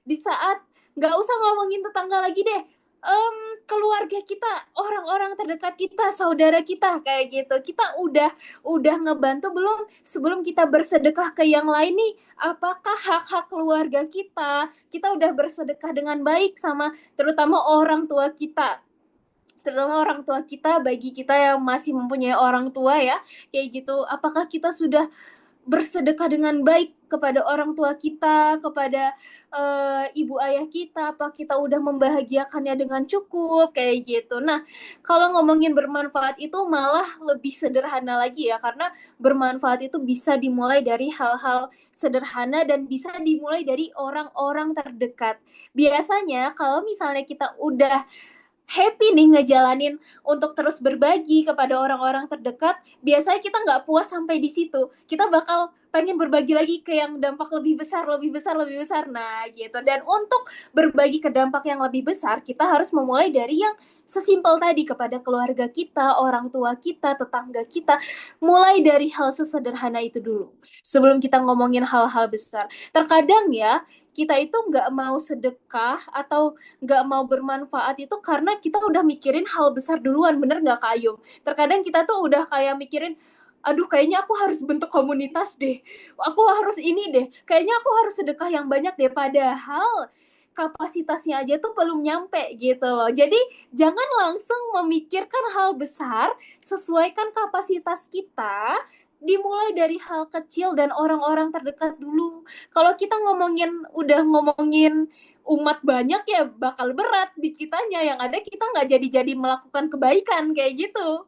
Di saat, nggak usah ngomongin tetangga lagi deh, keluarga kita, orang-orang terdekat kita, saudara kita, kayak gitu. Kita udah ngebantu belum sebelum kita bersedekah ke yang lain nih? Apakah hak-hak keluarga kita udah bersedekah dengan baik sama terutama orang tua kita? Terutama orang tua kita, bagi kita yang masih mempunyai orang tua ya, kayak gitu. Apakah kita sudah bersedekah dengan baik kepada orang tua kita, kepada ibu ayah kita, apa kita udah membahagiakannya dengan cukup, kayak gitu. Nah, kalau ngomongin bermanfaat itu malah lebih sederhana lagi ya, karena bermanfaat itu bisa dimulai dari hal-hal sederhana dan bisa dimulai dari orang-orang terdekat. Biasanya kalau misalnya kita udah happy nih ngejalanin untuk terus berbagi kepada orang-orang terdekat, biasanya kita nggak puas sampai di situ. Kita bakal pengen berbagi lagi ke yang dampak lebih besar, lebih besar, lebih besar. Nah, gitu. Dan untuk berbagi ke dampak yang lebih besar, kita harus memulai dari yang sesimpel tadi kepada keluarga kita, orang tua kita, tetangga kita. Mulai dari hal sesederhana itu dulu. Sebelum kita ngomongin hal-hal besar. Terkadang ya, kita itu nggak mau sedekah atau nggak mau bermanfaat itu karena kita udah mikirin hal besar duluan, bener nggak Kak Ayum? Terkadang kita tuh udah kayak mikirin, aduh kayaknya aku harus bentuk komunitas deh, aku harus ini deh, kayaknya aku harus sedekah yang banyak deh, padahal kapasitasnya aja tuh belum nyampe gitu loh. Jadi jangan langsung memikirkan hal besar, sesuaikan kapasitas kita, dimulai dari hal kecil dan orang-orang terdekat dulu. Kalau kita udah ngomongin umat banyak ya bakal berat di kitanya, yang ada kita nggak jadi melakukan kebaikan kayak gitu.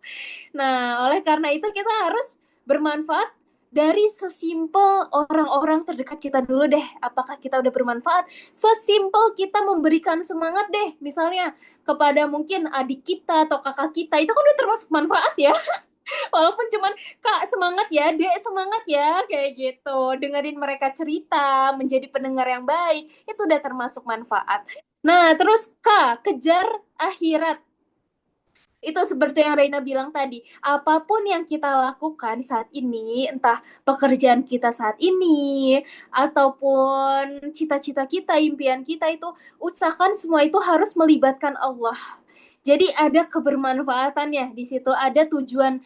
Nah, oleh karena itu kita harus bermanfaat dari sesimpel orang-orang terdekat kita dulu deh. Apakah kita udah bermanfaat? Sesimpel kita memberikan semangat deh, misalnya kepada mungkin adik kita atau kakak kita, itu kan udah termasuk manfaat ya. Walaupun cuman Kak semangat ya, Dek semangat ya, kayak gitu. Dengerin mereka cerita, menjadi pendengar yang baik, itu udah termasuk manfaat. Nah, terus Kak, kejar akhirat. Itu seperti yang Reina bilang tadi, apapun yang kita lakukan saat ini, entah pekerjaan kita saat ini, ataupun cita-cita kita, impian kita itu, usahakan semua itu harus melibatkan Allah. Jadi ada kebermanfaatannya di situ, ada tujuan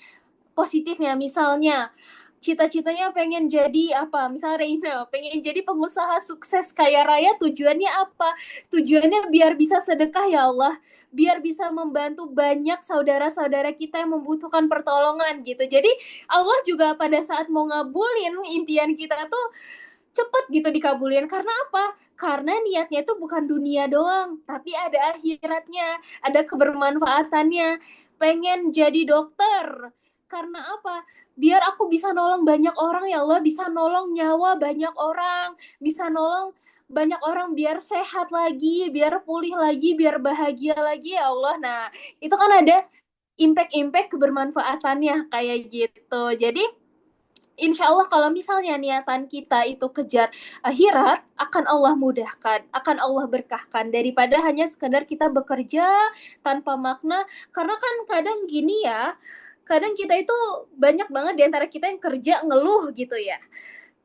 positifnya. Misalnya cita-citanya pengen jadi apa, misalnya Reina pengen jadi pengusaha sukses kaya raya, tujuannya apa? Tujuannya biar bisa sedekah ya Allah, biar bisa membantu banyak saudara-saudara kita yang membutuhkan pertolongan gitu. Jadi Allah juga pada saat mau ngabulin impian kita tuh cepet gitu dikabulin. Karena apa? Karena niatnya itu bukan dunia doang, tapi ada akhiratnya, ada kebermanfaatannya. Pengen jadi dokter, karena apa? Biar aku bisa nolong banyak orang ya Allah, bisa nolong nyawa banyak orang, bisa nolong banyak orang biar sehat lagi, biar pulih lagi, biar bahagia lagi ya Allah. Nah, itu kan ada impact-impact kebermanfaatannya kayak gitu. Jadi insya Allah kalau misalnya niatan kita itu kejar akhirat, akan Allah mudahkan, akan Allah berkahkan, daripada hanya sekadar kita bekerja tanpa makna. Karena kan kadang gini ya, kadang kita itu banyak banget di antara kita yang kerja ngeluh gitu ya.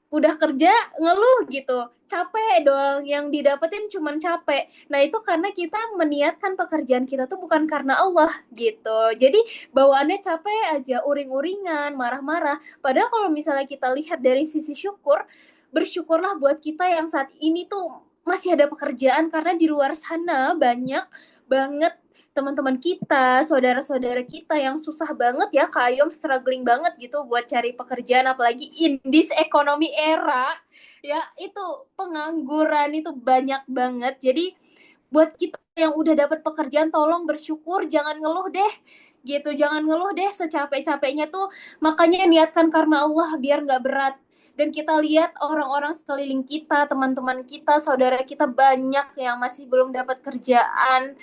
Udah kerja ngeluh gitu, capek doang, yang didapetin cuman capek. Nah itu karena kita meniatkan pekerjaan kita tuh bukan karena Allah gitu. Jadi bawaannya capek aja, uring-uringan, marah-marah. Padahal kalau misalnya kita lihat dari sisi syukur, bersyukurlah buat kita yang saat ini tuh masih ada pekerjaan, karena di luar sana banyak banget teman-teman kita, saudara-saudara kita yang susah banget ya, Kayom struggling banget gitu buat cari pekerjaan, apalagi in this economy era ya, itu pengangguran itu banyak banget. Jadi buat kita yang udah dapat pekerjaan, tolong bersyukur, jangan ngeluh deh gitu, jangan ngeluh deh secapek-capeknya tuh. Makanya niatkan karena Allah biar nggak berat. Dan kita lihat orang-orang sekeliling kita, teman-teman kita, saudara kita banyak yang masih belum dapat kerjaan.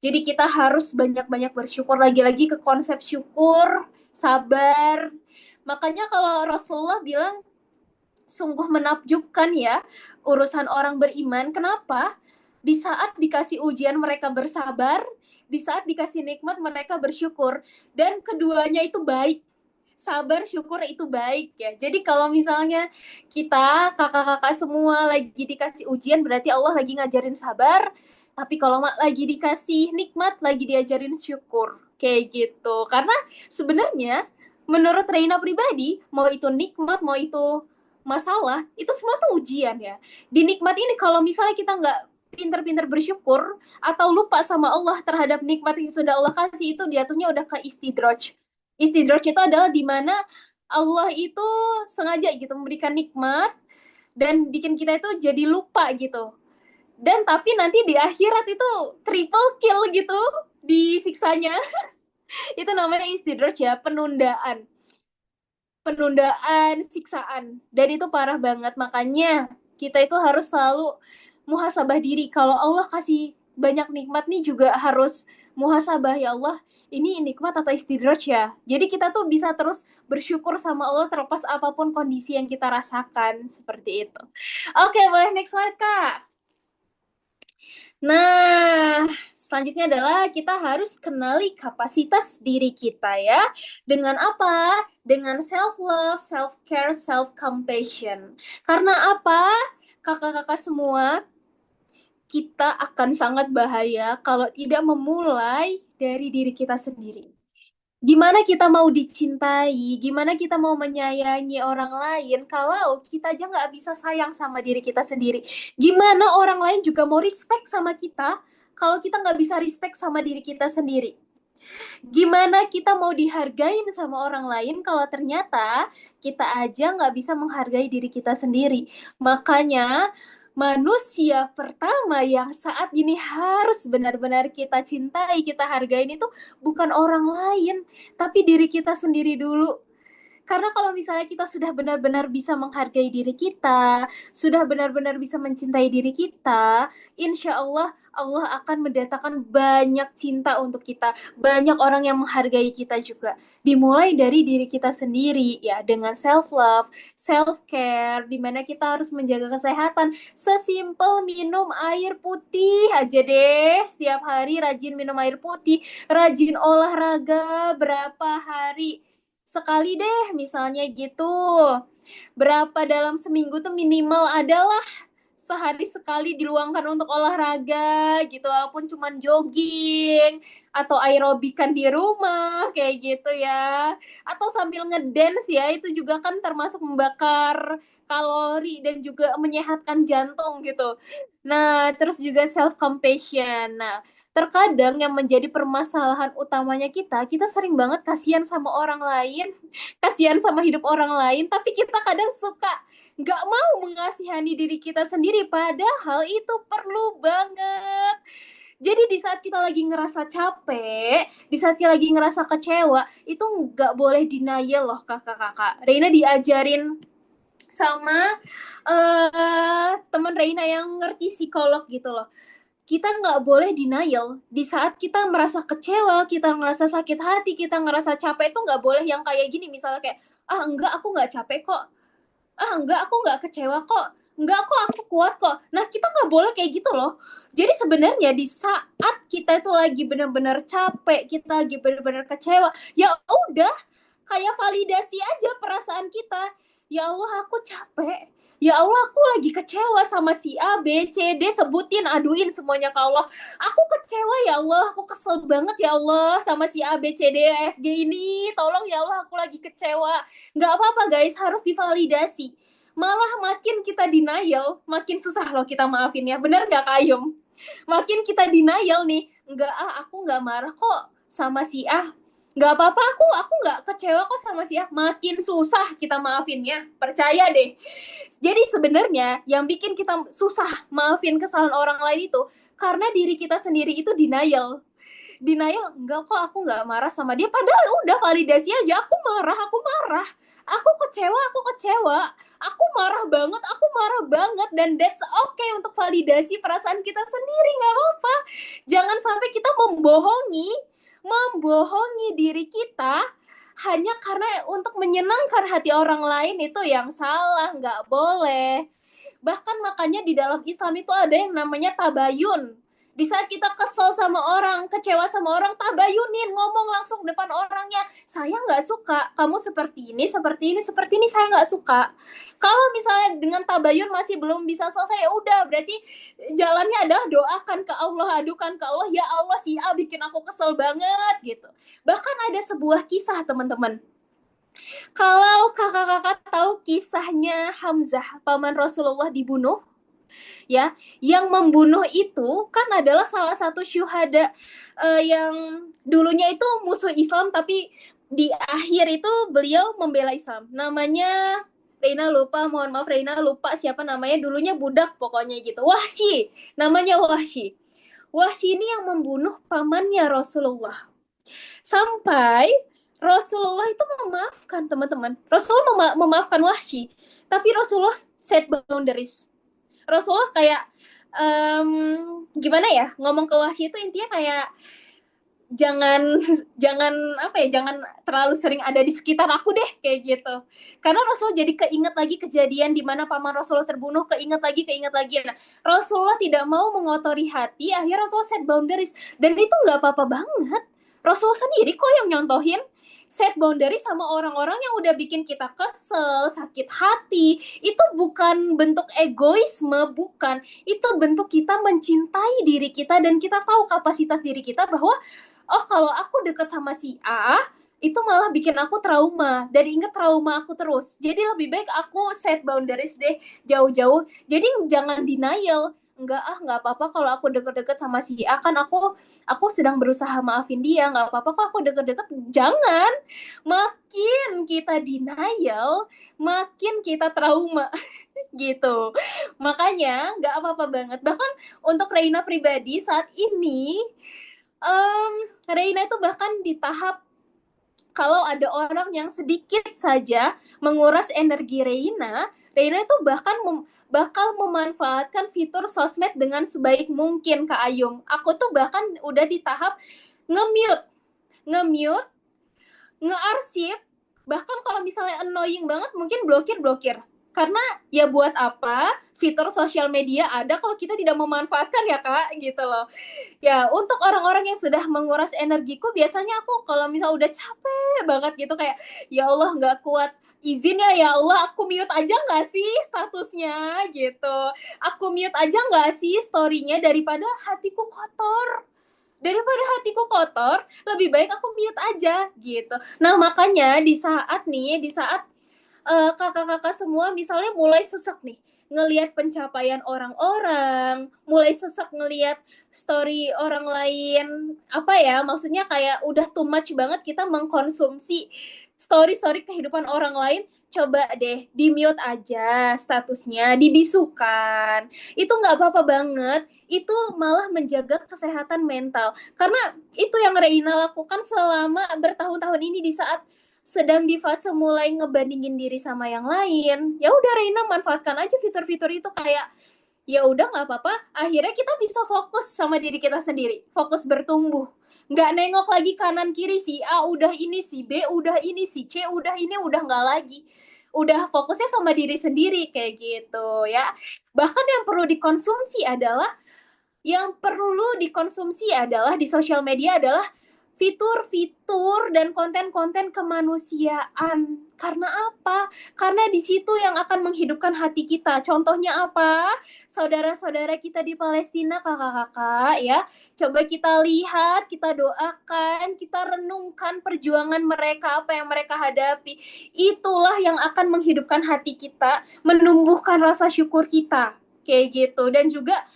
Jadi kita harus banyak-banyak bersyukur, lagi-lagi ke konsep syukur, sabar. Makanya kalau Rasulullah bilang, sungguh menakjubkan ya urusan orang beriman. Kenapa? Di saat dikasih ujian mereka bersabar, di saat dikasih nikmat mereka bersyukur. Dan keduanya itu baik. Sabar, syukur itu baik ya. Jadi kalau misalnya kita, kakak-kakak semua lagi dikasih ujian, berarti Allah lagi ngajarin sabar. Tapi kalau lagi dikasih nikmat, lagi diajarin syukur. Kayak gitu. Karena sebenarnya menurut Reina pribadi, mau itu nikmat, mau itu masalah, itu semua tuh ujian ya. Di nikmat ini kalau misalnya kita nggak pinter-pinter bersyukur atau lupa sama Allah terhadap nikmat yang sudah Allah kasih, itu jatuhnya udah ke istidraj. Istidraj itu adalah di mana Allah itu sengaja gitu memberikan nikmat dan bikin kita itu jadi lupa gitu. Dan tapi nanti di akhirat itu triple kill gitu disiksanya. Itu namanya istidraj ya, penundaan, siksaan. Dan itu parah banget. Makanya kita itu harus selalu muhasabah diri. Kalau Allah kasih banyak nikmat nih juga harus muhasabah ya Allah, ini nikmat atau istidraj ya. Jadi kita tuh bisa terus bersyukur sama Allah terlepas apapun kondisi yang kita rasakan, seperti itu. Oke, boleh next slide Kak. Nah, selanjutnya adalah kita harus kenali kapasitas diri kita ya. Dengan apa? Dengan self-love, self-care, self-compassion. Karena apa? Kakak-kakak semua, kita akan sangat bahaya kalau tidak memulai dari diri kita sendiri. Gimana kita mau dicintai, gimana kita mau menyayangi orang lain kalau kita aja nggak bisa sayang sama diri kita sendiri. Gimana orang lain juga mau respect sama kita kalau kita nggak bisa respect sama diri kita sendiri. Gimana kita mau dihargain sama orang lain kalau ternyata kita aja nggak bisa menghargai diri kita sendiri. Makanya manusia pertama yang saat ini harus benar-benar kita cintai, kita hargain itu bukan orang lain, tapi diri kita sendiri dulu. Karena kalau misalnya kita sudah benar-benar bisa menghargai diri kita, sudah benar-benar bisa mencintai diri kita, insya Allah Allah akan mendatangkan banyak cinta untuk kita, banyak orang yang menghargai kita juga. Dimulai dari diri kita sendiri ya, dengan self love, self care, di mana kita harus menjaga kesehatan. Sesimpel minum air putih aja deh, setiap hari rajin minum air putih, rajin olahraga berapa hari sekali deh, misalnya gitu. Berapa dalam seminggu tuh minimal adalah sehari sekali diluangkan untuk olahraga gitu, walaupun cuma jogging atau aerobikan di rumah kayak gitu ya, atau sambil ngedance ya, itu juga kan termasuk membakar kalori dan juga menyehatkan jantung gitu. Nah, terus juga self compassion. Nah, terkadang yang menjadi permasalahan utamanya kita sering banget kasihan sama orang lain, kasihan sama hidup orang lain, tapi kita kadang suka nggak mau mengasihani diri kita sendiri, padahal itu perlu banget. Jadi di saat kita lagi ngerasa capek, di saat kita lagi ngerasa kecewa, itu nggak boleh denial loh kakak-kakak. Reina diajarin sama teman Reina yang ngerti psikolog gitu loh. Kita nggak boleh denial. Di saat kita merasa kecewa, kita ngerasa sakit hati, kita ngerasa capek, itu nggak boleh yang kayak gini. Misalnya kayak, enggak, aku nggak capek kok. Enggak, aku nggak kecewa kok. Enggak kok, aku kuat kok. Nah, kita nggak boleh kayak gitu loh. Jadi sebenarnya di saat kita itu lagi benar-benar capek, kita lagi benar-benar kecewa, ya udah, kayak validasi aja perasaan kita. Ya Allah, aku capek. Ya Allah, aku lagi kecewa sama si A, B, C, D, sebutin, aduin semuanya ke Allah. Aku kecewa ya Allah, aku kesel banget ya Allah sama si A, B, C, D, E, F, G ini. Tolong ya Allah, aku lagi kecewa. Nggak apa-apa guys, harus divalidasi. Malah makin kita denial, makin susah loh kita maafinnya. Bener nggak Kak Ayum? Makin kita denial nih, nggak aku nggak marah kok sama si A. Nggak apa-apa, aku nggak kecewa kok sama si A. Makin susah kita maafinnya, percaya deh. Jadi sebenarnya yang bikin kita susah maafin kesalahan orang lain itu karena diri kita sendiri itu denial. Denial, enggak kok, aku nggak marah sama dia. Padahal udah validasi aja, aku marah, aku kecewa, aku marah banget, dan that's okay untuk validasi perasaan kita sendiri, nggak apa-apa. Jangan sampai kita membohongi diri kita hanya karena untuk menyenangkan hati orang lain, itu yang salah, nggak boleh. Bahkan makanya di dalam Islam itu ada yang namanya tabayun. Di saat kita kesel sama orang, kecewa sama orang, tabayunin, ngomong langsung depan orangnya. Saya nggak suka, kamu seperti ini, saya nggak suka. Kalau misalnya dengan tabayun masih belum bisa selesai, ya udah, berarti jalannya adalah doakan ke Allah, adukan ke Allah, ya Allah si A bikin aku kesel banget gitu. Bahkan ada sebuah kisah teman-teman. Kalau kakak-kakak tahu kisahnya Hamzah, paman Rasulullah dibunuh, ya, yang membunuh itu kan adalah salah satu syuhada yang dulunya itu musuh Islam, tapi di akhir itu beliau membela Islam. Namanya Reina lupa, mohon maaf Reina lupa siapa namanya, dulunya budak pokoknya gitu. Wahsy, namanya Wahsy. Wahsy ini yang membunuh pamannya Rasulullah. Sampai Rasulullah itu memaafkan teman-teman. Rasulullah memaafkan Wahsy, tapi Rasulullah set boundaries. Rasulullah kayak gimana ya, ngomong ke Wahsy itu intinya kayak jangan jangan apa ya, jangan terlalu sering ada di sekitar aku deh kayak gitu. Karena Rasul jadi keinget lagi kejadian di mana paman Rasulullah terbunuh, keinget lagi. Nah, Rasulullah tidak mau mengotori hati, akhirnya Rasulullah set boundaries, dan itu nggak apa-apa banget. Rasulullah sendiri kok yang nyontohin set boundaries sama orang-orang yang udah bikin kita kesel, sakit hati. Itu bukan bentuk egoisme, bukan. Itu bentuk kita mencintai diri kita, dan kita tahu kapasitas diri kita bahwa oh kalau aku deket sama si A itu malah bikin aku trauma dan inget trauma aku terus. Jadi lebih baik aku set boundaries deh jauh-jauh. Jadi jangan denial. Nggak apa-apa kalau aku deket-deket sama si A, kan aku sedang berusaha maafin dia. Nggak apa-apa kok aku deket-deket. Jangan. Makin kita denial, makin kita trauma gitu. Makanya nggak apa-apa banget. Bahkan untuk Reina pribadi saat ini, Reina itu bahkan di tahap kalau ada orang yang sedikit saja menguras energi Reina itu bahkan bakal memanfaatkan fitur sosmed dengan sebaik mungkin, Kak Ayum. Aku tuh bahkan udah di tahap nge-mute, nge-arsip, bahkan kalau misalnya annoying banget mungkin blokir. Karena ya buat apa fitur sosial media ada kalau kita tidak memanfaatkan ya Kak, gitu loh. Ya, untuk orang-orang yang sudah menguras energiku, biasanya aku kalau misal udah capek banget gitu, kayak, ya Allah nggak kuat, izin ya Allah, aku mute aja nggak sih statusnya gitu. Aku mute aja nggak sih story-nya daripada hatiku kotor. Daripada hatiku kotor, lebih baik aku mute aja gitu. Nah, makanya di saat kakak-kakak semua misalnya mulai sesek nih ngelihat pencapaian orang-orang, mulai sesek ngelihat story orang lain, apa ya, maksudnya kayak udah too much banget kita mengkonsumsi story-story kehidupan orang lain. Coba deh di mute aja statusnya, dibisukan. Itu nggak apa-apa banget, itu malah menjaga kesehatan mental. Karena itu yang Reina lakukan selama bertahun-tahun ini di saat sedang di fase mulai ngebandingin diri sama yang lain. Ya udah Reina manfaatkan aja fitur-fitur itu, kayak ya udah nggak apa-apa, akhirnya kita bisa fokus sama diri kita sendiri, fokus bertumbuh, nggak nengok lagi kanan kiri, si A udah ini, si B udah ini, si C udah ini, udah nggak lagi, udah fokusnya sama diri sendiri kayak gitu ya. Bahkan yang perlu dikonsumsi adalah di sosial media adalah fitur-fitur dan konten-konten kemanusiaan. Karena apa? Karena di situ yang akan menghidupkan hati kita. Contohnya apa? Saudara-saudara kita di Palestina, kakak-kakak ya. Coba kita lihat, kita doakan, kita renungkan perjuangan mereka, apa yang mereka hadapi. Itulah yang akan menghidupkan hati kita, menumbuhkan rasa syukur kita. Kayak gitu. Dan juga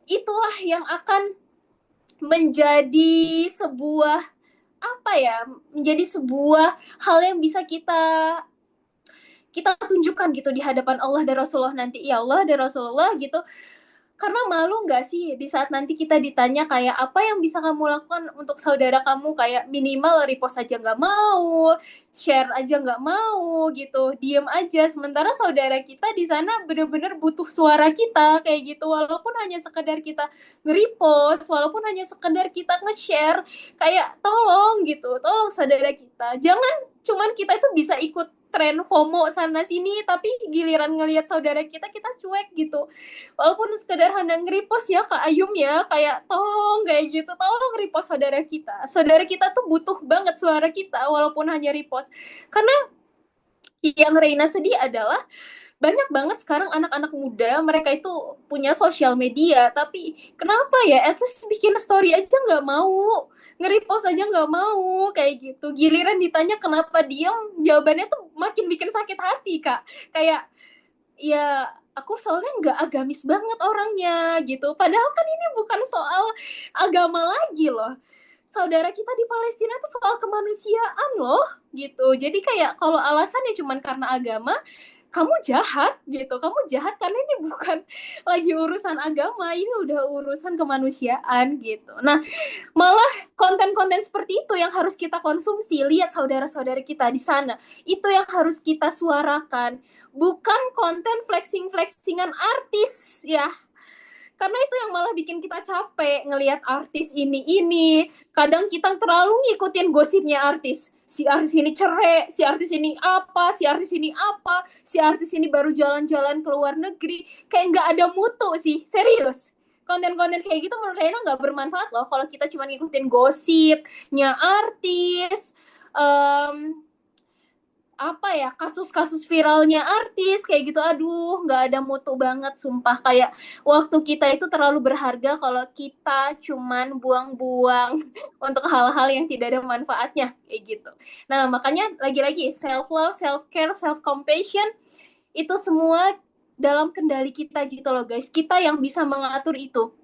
itulah yang akan menjadi sebuah menjadi sebuah hal yang bisa kita tunjukkan gitu di hadapan Allah dan Rasulullah nanti. Ya Allah dan Rasulullah gitu. Karena malu nggak sih di saat nanti kita ditanya kayak apa yang bisa kamu lakukan untuk saudara kamu, kayak minimal repost aja nggak mau, share aja nggak mau gitu, diem aja. Sementara saudara kita di sana bener-bener butuh suara kita kayak gitu, walaupun hanya sekedar kita nge-repost, walaupun hanya sekedar kita nge-share, kayak tolong gitu, tolong saudara kita. Jangan cuman kita itu bisa ikut tren FOMO sana sini, tapi giliran ngelihat saudara kita cuek gitu. Walaupun sekedar hanya nge-repost ya Kak Ayum ya, kayak tolong kayak gitu, tolong repost saudara kita. Saudara kita tuh butuh banget suara kita walaupun hanya repost. Karena yang Reina sedih adalah banyak banget sekarang anak-anak muda, mereka itu punya sosial media, tapi kenapa ya, at least bikin story aja nggak mau, nge-repost aja nggak mau, kayak gitu. Giliran ditanya kenapa diam, jawabannya tuh makin bikin sakit hati, Kak. Kayak, ya aku soalnya nggak agamis banget orangnya, gitu. Padahal kan ini bukan soal agama lagi loh. Saudara kita di Palestina itu soal kemanusiaan loh, gitu. Jadi kayak kalau alasannya cuma karena agama, kamu jahat gitu, kamu jahat karena ini bukan lagi urusan agama, ini udah urusan kemanusiaan gitu. Nah, malah konten-konten seperti itu yang harus kita konsumsi. Lihat saudara-saudara kita di sana, itu yang harus kita suarakan, bukan konten flexing-flexingan artis ya. Karena itu yang malah bikin kita capek ngelihat artis ini. Kadang kita terlalu ngikutin gosipnya artis. Si artis ini cerai, si artis ini apa, si artis ini apa, si artis ini baru jalan-jalan ke luar negeri. Kayak nggak ada mutu sih, serius. Konten-konten kayak gitu menurut Rena nggak bermanfaat loh kalau kita cuma ngikutin gosipnya artis, apa ya, kasus-kasus viralnya artis kayak gitu. Aduh, nggak ada mutu banget sumpah. Kayak waktu kita itu terlalu berharga kalau kita cuman buang-buang untuk hal-hal yang tidak ada manfaatnya kayak gitu. Nah, makanya lagi-lagi self love, self care, self compassion itu semua dalam kendali kita gitu loh guys. Kita yang bisa mengatur itu.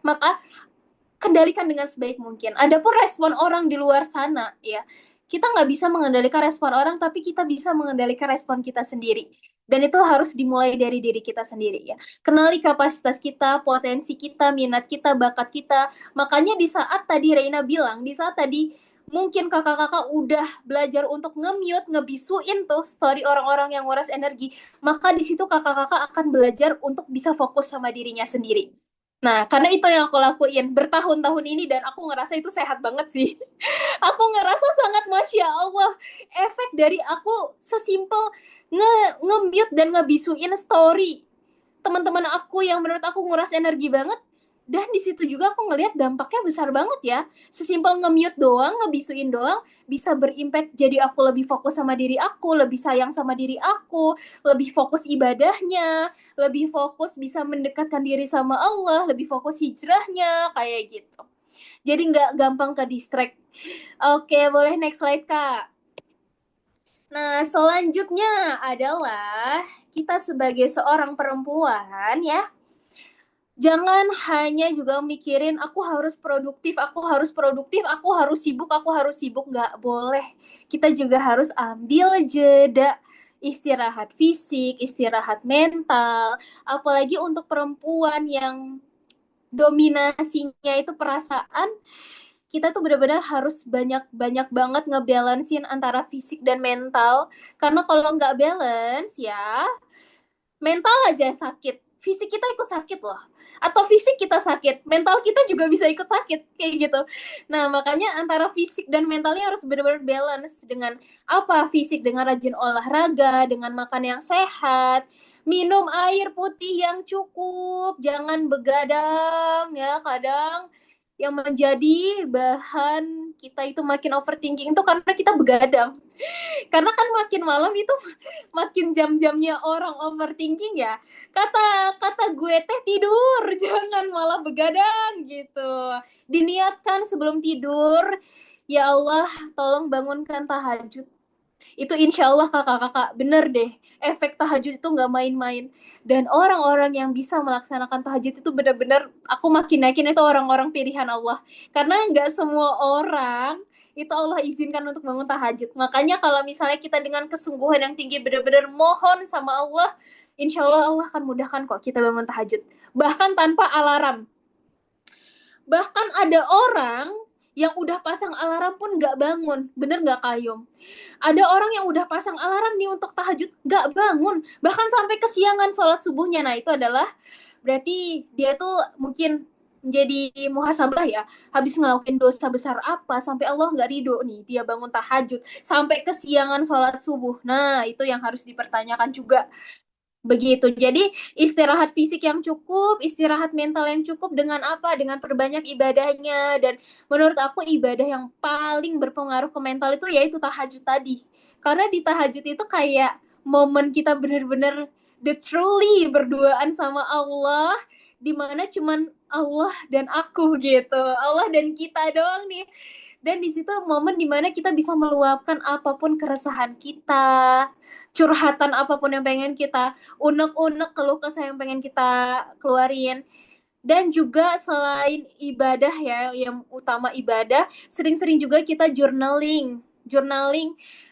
Maka kendalikan dengan sebaik mungkin. Adapun respon orang di luar sana ya, kita nggak bisa mengendalikan respon orang, tapi kita bisa mengendalikan respon kita sendiri. Dan itu harus dimulai dari diri kita sendiri ya. Kenali kapasitas kita, potensi kita, minat kita, bakat kita. Makanya di saat tadi Reina bilang, di saat tadi mungkin kakak-kakak udah belajar untuk nge-mute, ngebisuin tuh story orang-orang yang nguras energi, maka di situ kakak-kakak akan belajar untuk bisa fokus sama dirinya sendiri. Nah, karena itu yang aku lakuin bertahun-tahun ini dan aku ngerasa itu sehat banget sih. Aku ngerasa sangat Masya Allah, efek dari aku sesimpel nge-mute dan ngebisuin story teman-teman aku yang menurut aku nguras energi banget. Dan di situ juga aku ngelihat dampaknya besar banget ya. Sesimpel nge-mute doang, ngebisuin doang, bisa berimpact jadi aku lebih fokus sama diri aku, lebih sayang sama diri aku, lebih fokus ibadahnya, lebih fokus bisa mendekatkan diri sama Allah, lebih fokus hijrahnya, kayak gitu. Jadi nggak gampang ke distract. Oke, boleh next slide, Kak. Nah, selanjutnya adalah kita sebagai seorang perempuan ya, jangan hanya juga mikirin aku harus produktif, aku harus produktif, aku harus sibuk, nggak boleh. Kita juga harus ambil jeda, istirahat fisik, istirahat mental, apalagi untuk perempuan yang dominasinya itu perasaan. Kita tuh benar-benar harus banyak banget ngebalancein antara fisik dan mental, karena kalau nggak balance ya mental aja sakit, fisik kita ikut sakit loh. Atau fisik kita sakit, mental kita juga bisa ikut sakit, kayak gitu. Nah, makanya antara fisik dan mentalnya harus benar-benar balance. Dengan apa? Fisik dengan rajin olahraga, dengan makan yang sehat, minum air putih yang cukup, jangan begadang ya. Kadang yang menjadi bahan kita itu makin overthinking itu karena kita begadang. Karena kan makin malam itu makin jam-jamnya orang overthinking ya. Kata gue teh tidur, jangan malah begadang gitu. Diniatkan sebelum tidur, ya Allah tolong bangunkan tahajud. Itu insya Allah kakak-kakak bener deh, efek tahajud itu nggak main-main. Dan orang-orang yang bisa melaksanakan tahajud itu benar-benar aku makin yakin itu orang-orang pilihan Allah. Karena nggak semua orang itu Allah izinkan untuk bangun tahajud. Makanya kalau misalnya kita dengan kesungguhan yang tinggi benar-benar mohon sama Allah, insya Allah Allah akan mudahkan kok kita bangun tahajud. Bahkan tanpa alarm. Bahkan ada orang yang udah pasang alarm pun nggak bangun. Bener nggak Kayum? Ada orang yang udah pasang alarm nih untuk tahajud, nggak bangun. Bahkan sampai kesiangan sholat subuhnya. Nah itu adalah berarti dia tuh mungkin menjadi muhasabah ya, habis ngelakuin dosa besar apa sampai Allah nggak ridho nih dia bangun tahajud sampai kesiangan sholat subuh. Nah itu yang harus dipertanyakan juga. Begitu. Jadi istirahat fisik yang cukup, istirahat mental yang cukup dengan apa? Dengan perbanyak ibadahnya. Dan menurut aku ibadah yang paling berpengaruh ke mental itu yaitu tahajud tadi. Karena di tahajud itu kayak momen kita benar-benar the truly berduaan sama Allah, dimana cuman Allah dan aku gitu. Allah dan kita doang nih. Dan di situ momen dimana kita bisa meluapkan apapun keresahan kita, curhatan apapun yang pengen kita unek-unek, keluh kesah yang pengen kita keluarin. Dan juga selain ibadah ya, yang utama ibadah, sering-sering juga kita journaling,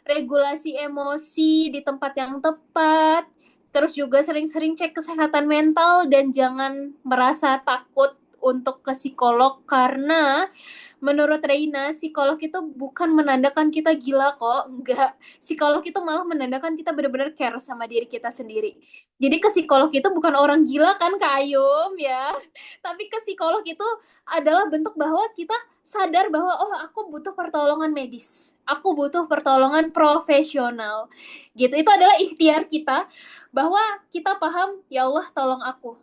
regulasi emosi di tempat yang tepat. Terus juga sering-sering cek kesehatan mental dan jangan merasa takut untuk ke psikolog, karena menurut Reina, psikolog itu bukan menandakan kita gila kok, enggak. Psikolog itu malah menandakan kita benar-benar care sama diri kita sendiri. Jadi ke psikolog itu bukan orang gila kan Kak Ayum ya, tapi ke psikolog itu adalah bentuk bahwa kita sadar bahwa oh aku butuh pertolongan medis, aku butuh pertolongan profesional, gitu. Itu adalah ikhtiar kita bahwa kita paham ya Allah tolong aku.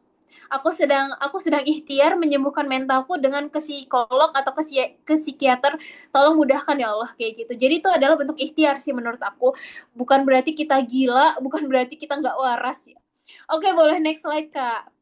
Aku sedang ikhtiar menyembuhkan mentalku dengan ke psikolog atau ke psikiater. Tolong mudahkan ya Allah kayak gitu. Jadi itu adalah bentuk ikhtiar sih menurut aku. Bukan berarti kita gila, bukan berarti kita nggak waras ya. Oke, boleh next slide Kak.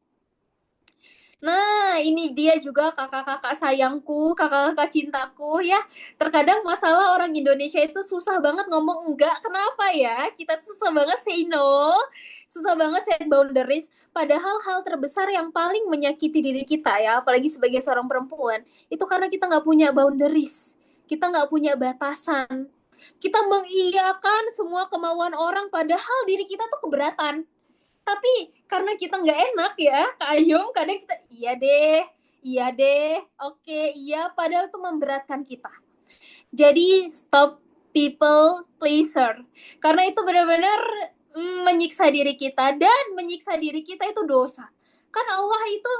Nah, ini dia juga kakak-kakak sayangku, kakak-kakak cintaku ya. Terkadang masalah orang Indonesia itu susah banget ngomong enggak. Kenapa ya? Kita susah banget say no, susah banget set boundaries. Padahal hal terbesar yang paling menyakiti diri kita ya, apalagi sebagai seorang perempuan, itu karena kita nggak punya boundaries. Kita nggak punya batasan. Kita mengiyakan semua kemauan orang, padahal diri kita tuh keberatan. Tapi karena kita nggak enak ya, Kak Ayum, kadang kita iya deh, oke, iya, padahal itu memberatkan kita. Jadi stop people pleaser, karena itu benar-benar menyiksa diri kita, dan menyiksa diri kita itu dosa. Kan Allah itu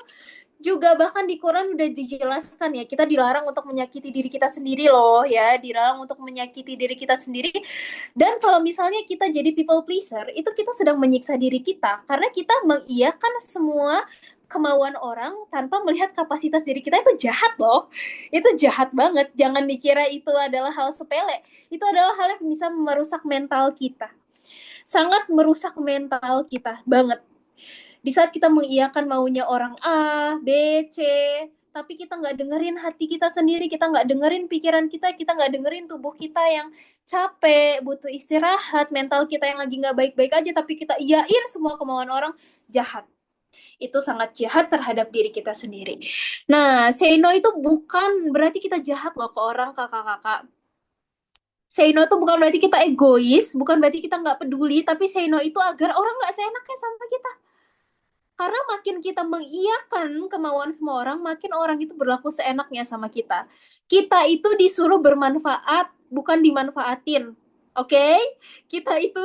juga bahkan di Quran udah dijelaskan ya, kita dilarang untuk menyakiti diri kita sendiri loh ya, dilarang untuk menyakiti diri kita sendiri. Dan kalau misalnya kita jadi people pleaser, itu kita sedang menyiksa diri kita, karena kita mengiyakan semua kemauan orang tanpa melihat kapasitas diri kita. Itu jahat loh, itu jahat banget. Jangan dikira itu adalah hal sepele, itu adalah hal yang bisa merusak mental kita, sangat merusak mental kita banget. Di saat kita mengiyakan maunya orang A, B, C, tapi kita nggak dengerin hati kita sendiri, kita nggak dengerin pikiran kita nggak dengerin tubuh kita yang capek, butuh istirahat, mental kita yang lagi nggak baik-baik aja, tapi kita iyain semua kemauan orang. Jahat. Itu sangat jahat terhadap diri kita sendiri. Nah, say no itu bukan berarti kita jahat loh ke orang, kakak-kakak. Say no itu bukan berarti kita egois, bukan berarti kita nggak peduli, tapi say no itu agar orang nggak seenaknya sama kita. Karena makin kita mengiyakan kemauan semua orang, makin orang itu berlaku seenaknya sama kita. Kita itu disuruh bermanfaat, bukan dimanfaatin. Oke? Kita itu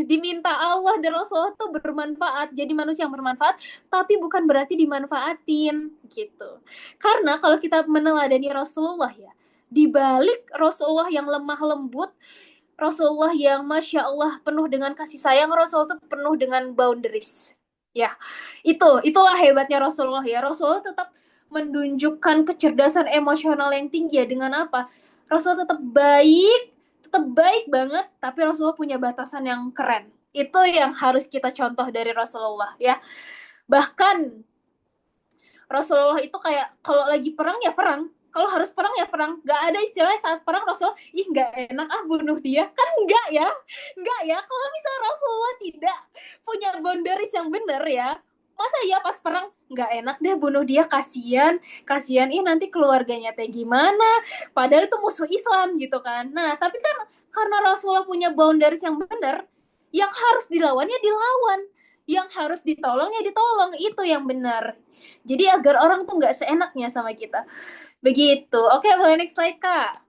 diminta Allah dan Rasulullah tuh bermanfaat, jadi manusia yang bermanfaat, tapi bukan berarti dimanfaatin gitu. Karena kalau kita meneladani Rasulullah ya, di balik Rasulullah yang lemah lembut, Rasulullah yang Masya Allah penuh dengan kasih sayang, Rasulullah tuh penuh dengan boundaries. Ya, itulah hebatnya Rasulullah ya. Rasulullah tetap menunjukkan kecerdasan emosional yang tinggi ya. Dengan apa? Rasulullah tetap baik banget, tapi Rasulullah punya batasan yang keren. Itu yang harus kita contoh dari Rasulullah ya. Bahkan Rasulullah itu kayak kalau lagi perang ya perang, kalau harus perang ya perang. Gak ada istilahnya saat perang Rasulullah, ih gak enak bunuh dia. Kan enggak ya. Kalau misalnya Rasulullah tidak punya boundaries yang benar ya, masa ya pas perang nggak enak deh bunuh dia, kasihan nanti keluarganya teh gimana, padahal itu musuh Islam gitu kan. Nah tapi kan karena Rasulullah punya boundaries yang benar, yang harus dilawan ya dilawan, yang harus ditolong ya ditolong, itu yang benar. Jadi agar orang tuh nggak seenaknya sama kita. Begitu. Oke, boleh next slide Kak.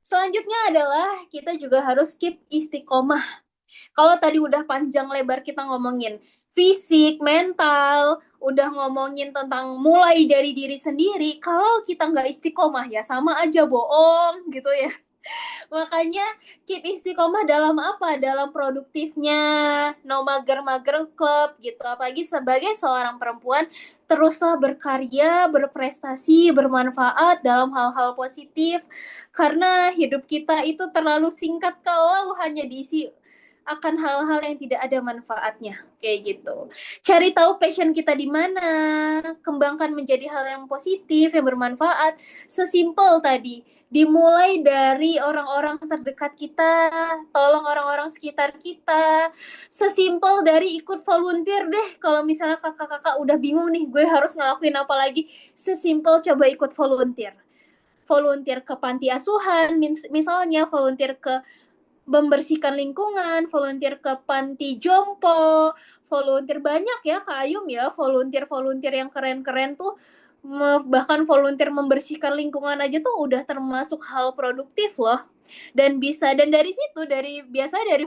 Selanjutnya adalah kita juga harus keep istiqomah. Kalau tadi udah panjang lebar kita ngomongin fisik, mental, udah ngomongin tentang mulai dari diri sendiri, kalau kita nggak istiqomah ya sama aja bohong gitu ya. Makanya keep istiqomah dalam apa? Dalam produktifnya, no mager-mager club gitu. Apalagi sebagai seorang perempuan, teruslah berkarya, berprestasi, bermanfaat dalam hal-hal positif. Karena hidup kita itu terlalu singkat kalau hanya diisi akan hal-hal yang tidak ada manfaatnya, kayak gitu. Cari tahu passion kita di mana, kembangkan menjadi hal yang positif, yang bermanfaat. Sesimpel tadi, dimulai dari orang-orang terdekat kita, tolong orang-orang sekitar kita. Sesimpel dari ikut volunteer deh. Kalau misalnya kakak-kakak udah bingung nih, gue harus ngelakuin apa lagi, sesimpel coba ikut volunteer. Volunteer ke panti asuhan, misalnya volunteer ke membersihkan lingkungan, volunteer ke panti jompo, volunteer banyak ya Kak Ayum ya, volunteer yang keren-keren tuh bahkan volunteer membersihkan lingkungan aja tuh udah termasuk hal produktif loh. Dan dari situ, dari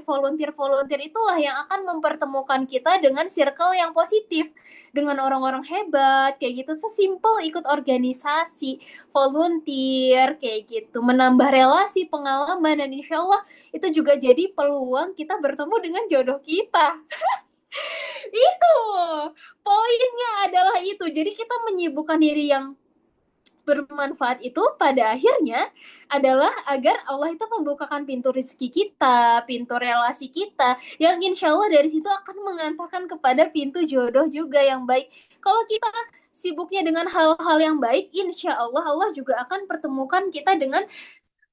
volunteer itulah yang akan mempertemukan kita dengan circle yang positif, dengan orang-orang hebat kayak gitu. Sesimpel ikut organisasi, volunteer kayak gitu, menambah relasi, pengalaman, dan insya Allah itu juga jadi peluang kita bertemu dengan jodoh kita. Itu poinnya adalah itu. Jadi kita menyibukkan diri yang bermanfaat itu pada akhirnya adalah agar Allah itu membukakan pintu rezeki kita, pintu relasi kita, yang insya Allah dari situ akan mengantarkan kepada pintu jodoh juga yang baik. Kalau kita sibuknya dengan hal-hal yang baik, insya Allah Allah juga akan pertemukan kita dengan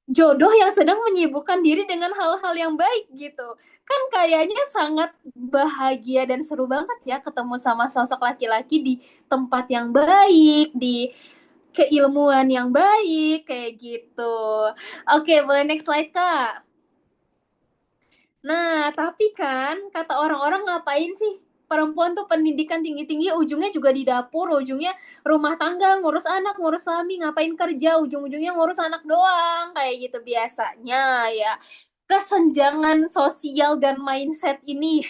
jodoh yang sedang menyibukkan diri dengan hal-hal yang baik gitu. Kan kayaknya sangat bahagia dan seru banget ya ketemu sama sosok laki-laki di tempat yang baik, di keilmuan yang baik kayak gitu. Oke, boleh next slide, Kak. Nah, tapi kan kata orang-orang ngapain sih perempuan tuh pendidikan tinggi-tinggi ujungnya juga di dapur, ujungnya rumah tangga, ngurus anak, ngurus suami, ngapain kerja, ujung-ujungnya ngurus anak doang kayak gitu biasanya ya. Kesenjangan sosial dan mindset ini.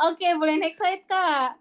Oke, boleh next slide, Kak.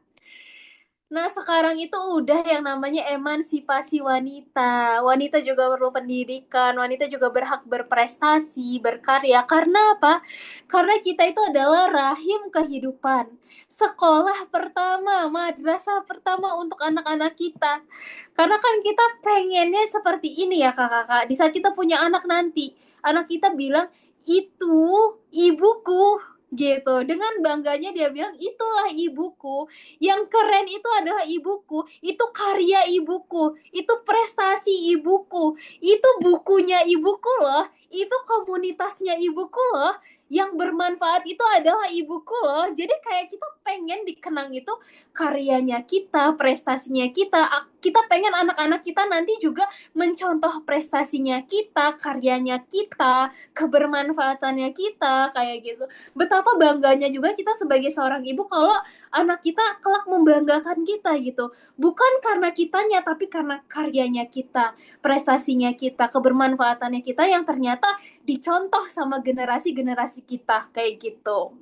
Nah, sekarang itu udah yang namanya emansipasi wanita. Wanita juga perlu pendidikan, wanita juga berhak berprestasi, berkarya. Karena apa? Karena kita itu adalah rahim kehidupan. Sekolah pertama, madrasah pertama untuk anak-anak kita. Karena kan kita pengennya seperti ini ya, kakak-kakak. Di saat kita punya anak nanti, anak kita bilang, itu ibuku, gitu. Dengan bangganya dia bilang, itulah ibuku. Yang keren itu adalah ibuku, itu karya ibuku, itu prestasi ibuku, itu bukunya ibuku loh, itu komunitasnya ibuku loh, yang bermanfaat itu adalah ibuku loh. Jadi kayak kita pengen dikenang itu karyanya kita, prestasinya kita. Kita pengen anak-anak kita nanti juga mencontoh prestasinya kita, karyanya kita, kebermanfaatannya kita, kayak gitu. Betapa bangganya juga kita sebagai seorang ibu kalau anak kita kelak membanggakan kita gitu. Bukan karena kitanya, tapi karena karyanya kita, prestasinya kita, kebermanfaatannya kita yang ternyata dicontoh sama generasi-generasi kita, kayak gitu.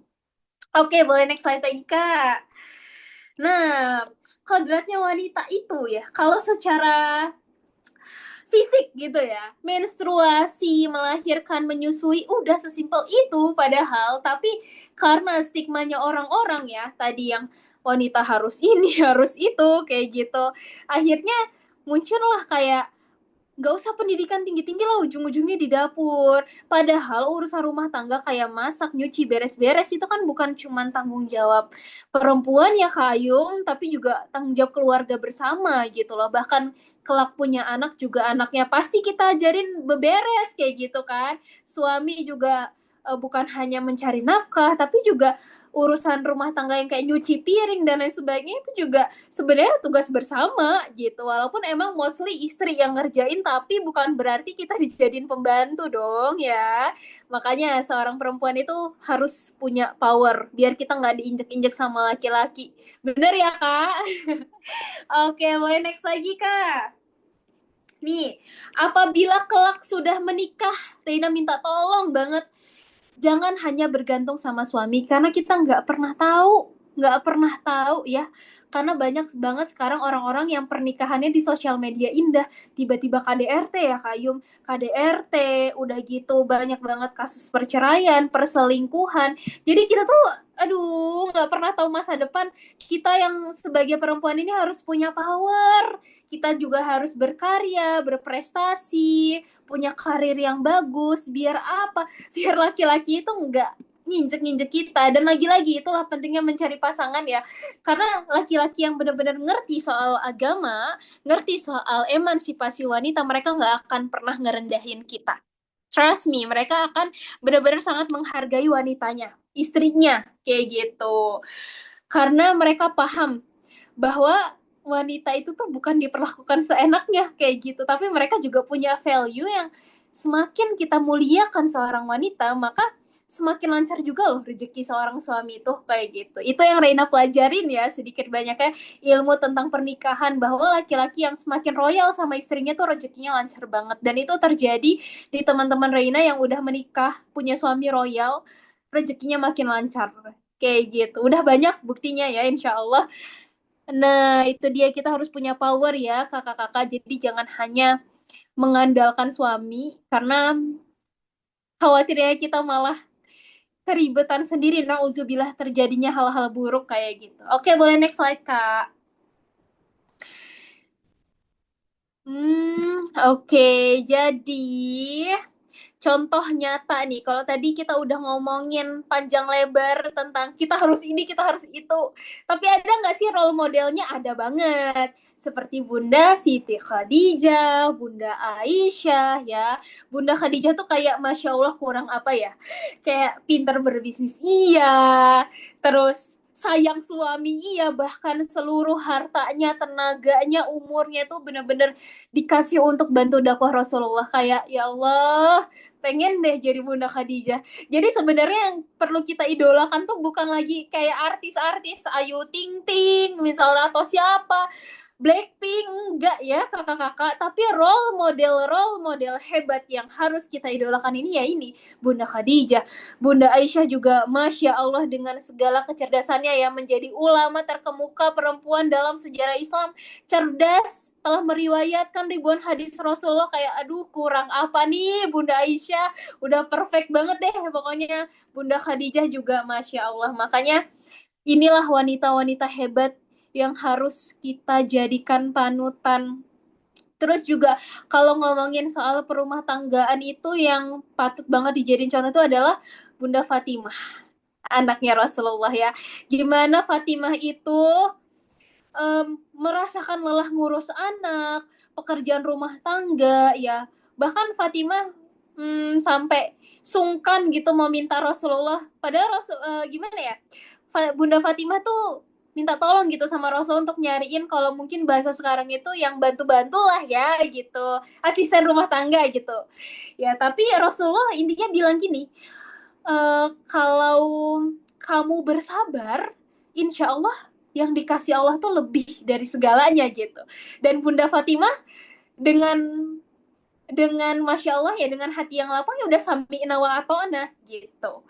Oke, boleh next slide lagi, Kak. Nah, kodratnya wanita itu ya, kalau secara fisik gitu ya, menstruasi, melahirkan, menyusui, udah sesimpel itu padahal. Tapi karena stigmanya orang-orang ya, tadi yang wanita harus ini, harus itu, kayak gitu, akhirnya muncullah kayak gak usah pendidikan tinggi-tinggi lah, ujung-ujungnya di dapur. Padahal urusan rumah tangga kayak masak, nyuci, beres-beres itu kan bukan cuma tanggung jawab perempuan ya Kayung, tapi juga tanggung jawab keluarga bersama gitu loh. Bahkan kelak punya anak juga, anaknya pasti kita ajarin beberes kayak gitu kan. Suami juga bukan hanya mencari nafkah, tapi juga urusan rumah tangga yang kayak nyuci piring dan lain sebagainya itu juga sebenarnya tugas bersama gitu. Walaupun emang mostly istri yang ngerjain, tapi bukan berarti kita dijadiin pembantu dong ya. Makanya seorang perempuan itu harus punya power biar kita nggak diinjek-injek sama laki-laki. Bener ya, Kak? Oke, boleh next lagi, Kak. Nih, apabila kelak sudah menikah, Reina minta tolong banget jangan hanya bergantung sama suami, karena kita nggak pernah tahu ya. Karena banyak banget sekarang orang-orang yang pernikahannya di sosial media indah, tiba-tiba KDRT ya Kayum, KDRT, udah gitu banyak banget kasus perceraian, perselingkuhan. Jadi kita tuh, aduh, nggak pernah tahu masa depan. Kita yang sebagai perempuan ini harus punya power. Kita juga harus berkarya, berprestasi, punya karir yang bagus. Biar apa? Biar laki-laki itu nggak nginjek-nginjek kita. Dan lagi-lagi itulah pentingnya mencari pasangan ya. Karena laki-laki yang benar-benar ngerti soal agama, ngerti soal emansipasi wanita, mereka nggak akan pernah ngerendahin kita. Trust me, mereka akan benar-benar sangat menghargai wanitanya, istrinya, kayak gitu. Karena mereka paham bahwa wanita itu tuh bukan diperlakukan seenaknya kayak gitu, tapi mereka juga punya value yang semakin kita muliakan seorang wanita, maka semakin lancar juga loh rezeki seorang suami itu kayak gitu. Itu yang Reina pelajarin ya sedikit banyaknya ilmu tentang pernikahan, bahwa laki-laki yang semakin royal sama istrinya tuh rezekinya lancar banget. Dan itu terjadi di teman-teman Reina yang udah menikah punya suami royal, rezekinya makin lancar kayak gitu. Udah banyak buktinya ya, insya Allah. Nah, itu dia, kita harus punya power ya kakak-kakak. Jadi jangan hanya mengandalkan suami, karena khawatirnya kita malah keribetan sendiri. Nauzubillah, terjadinya hal-hal buruk kayak gitu. Oke, boleh next slide, Kak. Oke. Jadi contoh nyata nih, kalau tadi kita udah ngomongin panjang lebar tentang kita harus ini, kita harus itu. Tapi ada nggak sih role modelnya? Ada banget. Seperti Bunda Siti Khadijah, Bunda Aisyah ya. Bunda Khadijah tuh kayak Masya Allah kurang apa ya? Kayak pintar berbisnis iya. Terus sayang suami iya. Bahkan seluruh hartanya, tenaganya, umurnya tuh bener-bener dikasih untuk bantu dakwah Rasulullah. Kayak ya Allah, pengen deh jadi Bunda Khadijah. Jadi sebenarnya yang perlu kita idolakan tuh bukan lagi kayak artis-artis Ayu Ting Ting misalnya atau siapa, Blackpink, enggak ya kakak-kakak, tapi role model hebat yang harus kita idolakan ini ya ini Bunda Khadijah. Bunda Aisyah juga Masya Allah dengan segala kecerdasannya ya, menjadi ulama terkemuka perempuan dalam sejarah Islam, cerdas, telah meriwayatkan ribuan hadis Rasulullah. Kayak aduh kurang apa nih Bunda Aisyah, udah perfect banget deh pokoknya. Bunda Khadijah juga Masya Allah. Makanya inilah wanita-wanita hebat yang harus kita jadikan panutan. Terus juga kalau ngomongin soal perumah tanggaan itu yang patut banget dijadiin contoh itu adalah Bunda Fatimah, anaknya Rasulullah ya. Gimana Fatimah itu merasakan lelah ngurus anak, pekerjaan rumah tangga ya. Bahkan Fatimah sampai sungkan gitu mau minta Rasulullah. Padahal gimana ya? Bunda Fatimah tuh minta tolong gitu sama Rasul untuk nyariin, kalau mungkin bahasa sekarang itu yang bantu-bantu lah ya gitu, asisten rumah tangga gitu ya. Tapi Rasulullah intinya bilang gini, kalau kamu bersabar, insya Allah yang dikasih Allah tuh lebih dari segalanya gitu. Dan Bunda Fatimah dengan Masya Allah ya, dengan hati yang lapang ya udah sami'na wa ata'na gitu.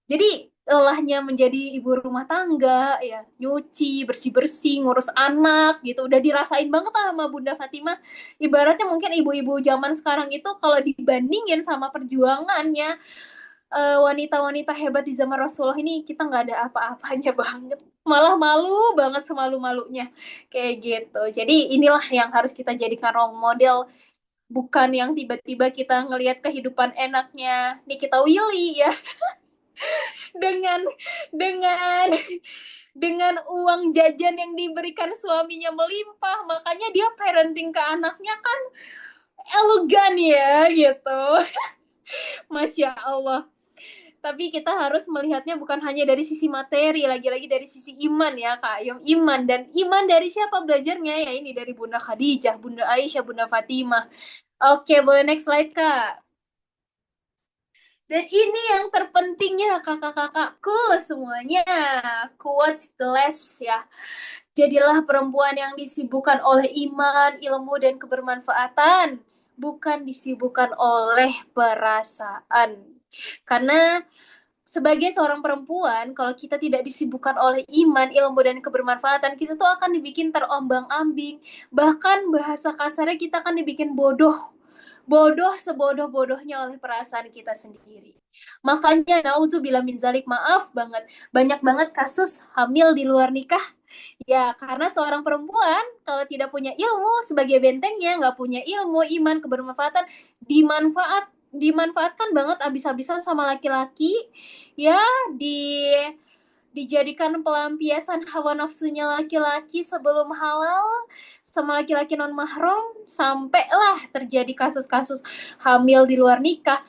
Jadi lelahnya menjadi ibu rumah tangga ya, nyuci, bersih-bersih, ngurus anak gitu, udah dirasain banget lah sama Bunda Fatimah. Ibaratnya mungkin ibu-ibu zaman sekarang itu kalau dibandingin sama perjuangannya wanita-wanita hebat di zaman Rasulullah ini, kita nggak ada apa-apanya banget, malah malu banget semalu-malunya kayak gitu. Jadi inilah yang harus kita jadikan role model, bukan yang tiba-tiba kita ngelihat kehidupan enaknya Nikita Willy ya, dengan dengan dengan uang jajan yang diberikan suaminya melimpah, makanya dia parenting ke anaknya kan elegan ya gitu. Masya Allah. Tapi kita harus melihatnya bukan hanya dari sisi materi, lagi-lagi dari sisi iman ya Kak Ayom. Iman, dan iman dari siapa belajarnya? Ya ini dari Bunda Khadijah, Bunda Aisyah, Bunda Fatimah. Oke, boleh next slide Kak. Dan ini yang terpentingnya kakak-kakakku semuanya, quotes the less ya. Jadilah perempuan yang disibukkan oleh iman, ilmu, dan kebermanfaatan, bukan disibukkan oleh perasaan. Karena sebagai seorang perempuan, kalau kita tidak disibukkan oleh iman, ilmu, dan kebermanfaatan, kita tuh akan dibikin terombang-ambing. Bahkan bahasa kasarnya kita akan dibikin bodoh. Bodoh sebodoh-bodohnya oleh perasaan kita sendiri. Makanya, nauzubillah min zalik, maaf banget, banyak banget kasus hamil di luar nikah. Ya, karena seorang perempuan kalau tidak punya ilmu sebagai bentengnya, nggak punya ilmu, iman, kebermanfaatan, dimanfaatkan banget abis-abisan sama laki-laki ya, dijadikan pelampiasan hawa nafsunya laki-laki sebelum halal sama laki-laki non mahram, sampailah terjadi kasus-kasus hamil di luar nikah.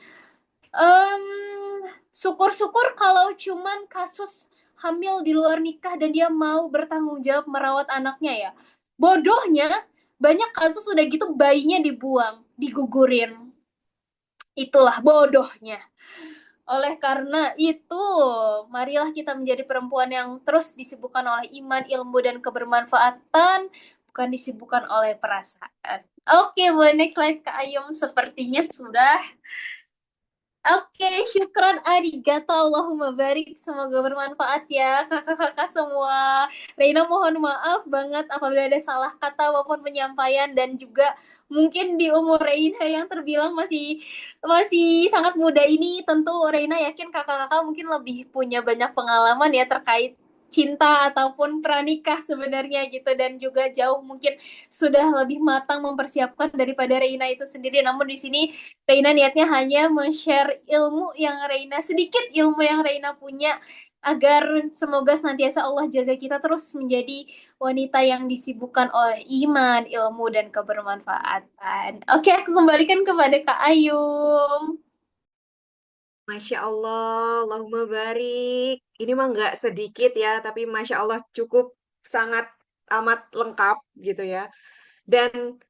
Syukur-syukur kalau cuman kasus hamil di luar nikah dan dia mau bertanggung jawab merawat anaknya ya. Bodohnya banyak kasus udah gitu bayinya dibuang, digugurin. Itulah bodohnya. Oleh karena itu, marilah kita menjadi perempuan yang terus disibukkan oleh iman, ilmu, dan kebermanfaatan, bukan disibukkan oleh perasaan. Oke, boleh next slide Kak Ayum. Sepertinya sudah. Oke, syukron arigato Allahumma barik. Semoga bermanfaat ya kakak-kakak semua. Reina mohon maaf banget apabila ada salah kata maupun penyampaian, dan juga mungkin di umur Reina yang terbilang masih masih sangat muda ini, tentu Reina yakin kakak-kakak mungkin lebih punya banyak pengalaman ya terkait cinta ataupun pranikah sebenarnya gitu, dan juga jauh mungkin sudah lebih matang mempersiapkan daripada Reina itu sendiri. Namun di sini Reina niatnya hanya men-share ilmu yang Reina, sedikit ilmu yang Reina punya, agar semoga senantiasa Allah jaga kita terus menjadi wanita yang disibukkan oleh iman, ilmu, dan kebermanfaatan. Oke, aku kembalikan kepada Kak Ayum. Masya Allah, Allahumma barik. Ini mah nggak sedikit ya, tapi Masya Allah cukup sangat amat lengkap gitu ya. Dan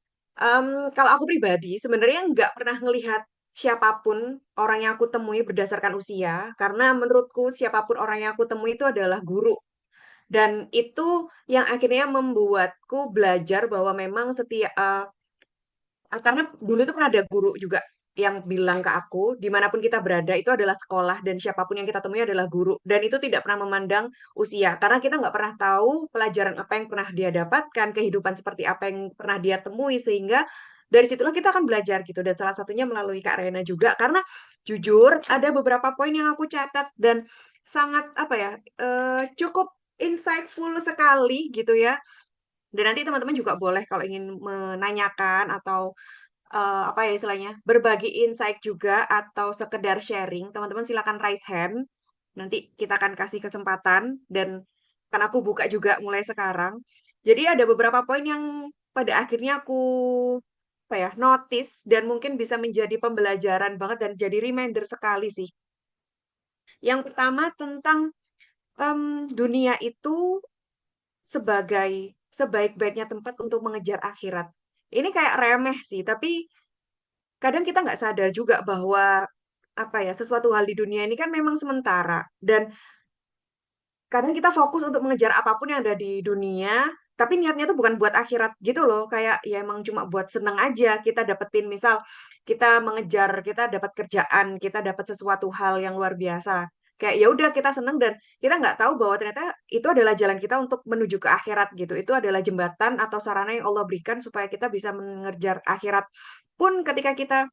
kalau aku pribadi, sebenarnya nggak pernah ngelihat siapapun orang yang aku temui berdasarkan usia, karena menurutku siapapun orang yang aku temui itu adalah guru. Dan itu yang akhirnya membuatku belajar bahwa memang karena dulu itu pernah ada guru juga yang bilang ke aku, dimanapun kita berada itu adalah sekolah dan siapapun yang kita temui adalah guru. Dan itu tidak pernah memandang usia, karena kita nggak pernah tahu pelajaran apa yang pernah dia dapatkan, kehidupan seperti apa yang pernah dia temui, sehingga dari situlah kita akan belajar gitu. Dan salah satunya melalui Kak Rena juga, karena jujur ada beberapa poin yang aku catat dan sangat apa ya, cukup insightful sekali gitu ya. Dan nanti teman-teman juga boleh kalau ingin menanyakan atau apa ya istilahnya, berbagi insight juga atau sekedar sharing, teman-teman silakan raise hand. Nanti kita akan kasih kesempatan dan kan aku buka juga mulai sekarang. Jadi ada beberapa poin yang pada akhirnya aku apa ya, notice dan mungkin bisa menjadi pembelajaran banget dan jadi reminder sekali sih. Yang pertama tentang dunia itu sebagai sebaik-baiknya tempat untuk mengejar akhirat. Ini kayak remeh sih, tapi kadang kita nggak sadar juga bahwa apa ya, sesuatu hal di dunia ini kan memang sementara, dan kadang kita fokus untuk mengejar apapun yang ada di dunia, tapi niatnya tuh bukan buat akhirat gitu loh, kayak ya emang cuma buat seneng aja kita dapetin, misal kita mengejar, kita dapat kerjaan, kita dapat sesuatu hal yang luar biasa, kayak ya udah kita seneng dan kita nggak tahu bahwa ternyata itu adalah jalan kita untuk menuju ke akhirat gitu, itu adalah jembatan atau sarana yang Allah berikan supaya kita bisa mengejar akhirat. Pun ketika kita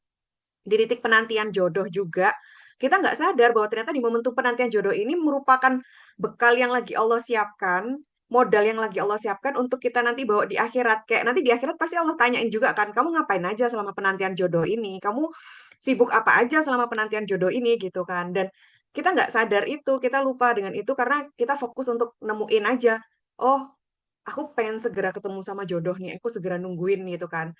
di titik penantian jodoh juga, kita nggak sadar bahwa ternyata di momentum penantian jodoh ini merupakan bekal yang lagi Allah siapkan, modal yang lagi Allah siapkan untuk kita nanti bawa di akhirat. Kayak nanti di akhirat pasti Allah tanyain juga kan, kamu ngapain aja selama penantian jodoh ini? Kamu sibuk apa aja selama penantian jodoh ini gitu kan. Dan kita nggak sadar itu, kita lupa dengan itu karena kita fokus untuk nemuin aja. Oh, aku pengen segera ketemu sama jodoh nih, aku segera nungguin gitu kan.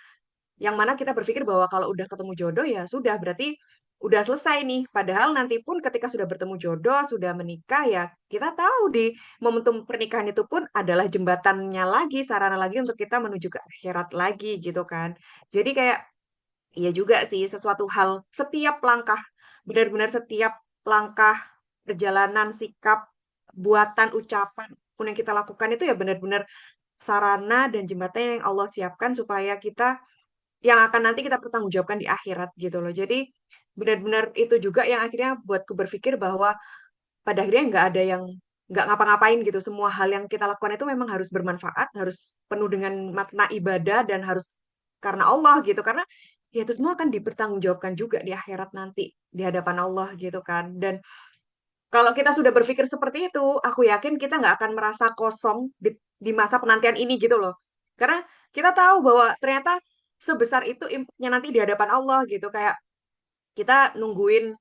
Yang mana kita berpikir bahwa kalau udah ketemu jodoh ya sudah, berarti udah selesai nih. Padahal nanti pun ketika sudah bertemu jodoh, sudah menikah ya, kita tahu di momentum pernikahan itu pun adalah jembatannya lagi, sarana lagi untuk kita menuju ke akhirat lagi gitu kan. Jadi kayak iya juga sih, sesuatu hal, setiap langkah, benar-benar setiap langkah, perjalanan, sikap, buatan, ucapan pun yang kita lakukan itu ya benar-benar sarana dan jembatan yang Allah siapkan supaya kita yang akan nanti kita pertanggungjawabkan di akhirat gitu loh. Jadi benar-benar itu juga yang akhirnya buatku berpikir bahwa pada akhirnya nggak ada yang nggak ngapa-ngapain gitu. Semua hal yang kita lakukan itu memang harus bermanfaat, harus penuh dengan makna ibadah dan harus karena Allah gitu. Karena ya itu semua akan dipertanggungjawabkan juga di akhirat nanti di hadapan Allah gitu kan. Dan kalau kita sudah berpikir seperti itu, aku yakin kita nggak akan merasa kosong di masa penantian ini gitu loh. Karena kita tahu bahwa ternyata sebesar itu impactnya nanti di hadapan Allah gitu. Kayak kita nungguin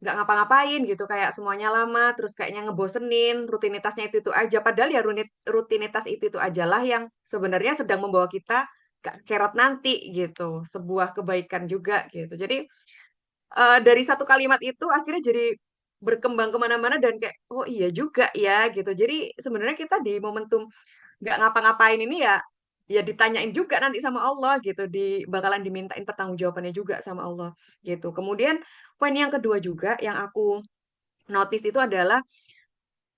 nggak ngapa-ngapain gitu, kayak semuanya lama, terus kayaknya ngebosenin, rutinitasnya itu aja. Padahal ya rutinitas itu aja lah yang sebenarnya sedang membawa kita ke akhirat nanti gitu. Sebuah kebaikan juga gitu. Jadi dari satu kalimat itu akhirnya jadi berkembang kemana-mana dan kayak oh iya juga ya gitu. Jadi sebenarnya kita di momentum nggak ngapa-ngapain ini ya ya ditanyain juga nanti sama Allah gitu, bakalan dimintain pertanggungjawabannya juga sama Allah gitu. Kemudian poin yang kedua juga yang aku notice itu adalah,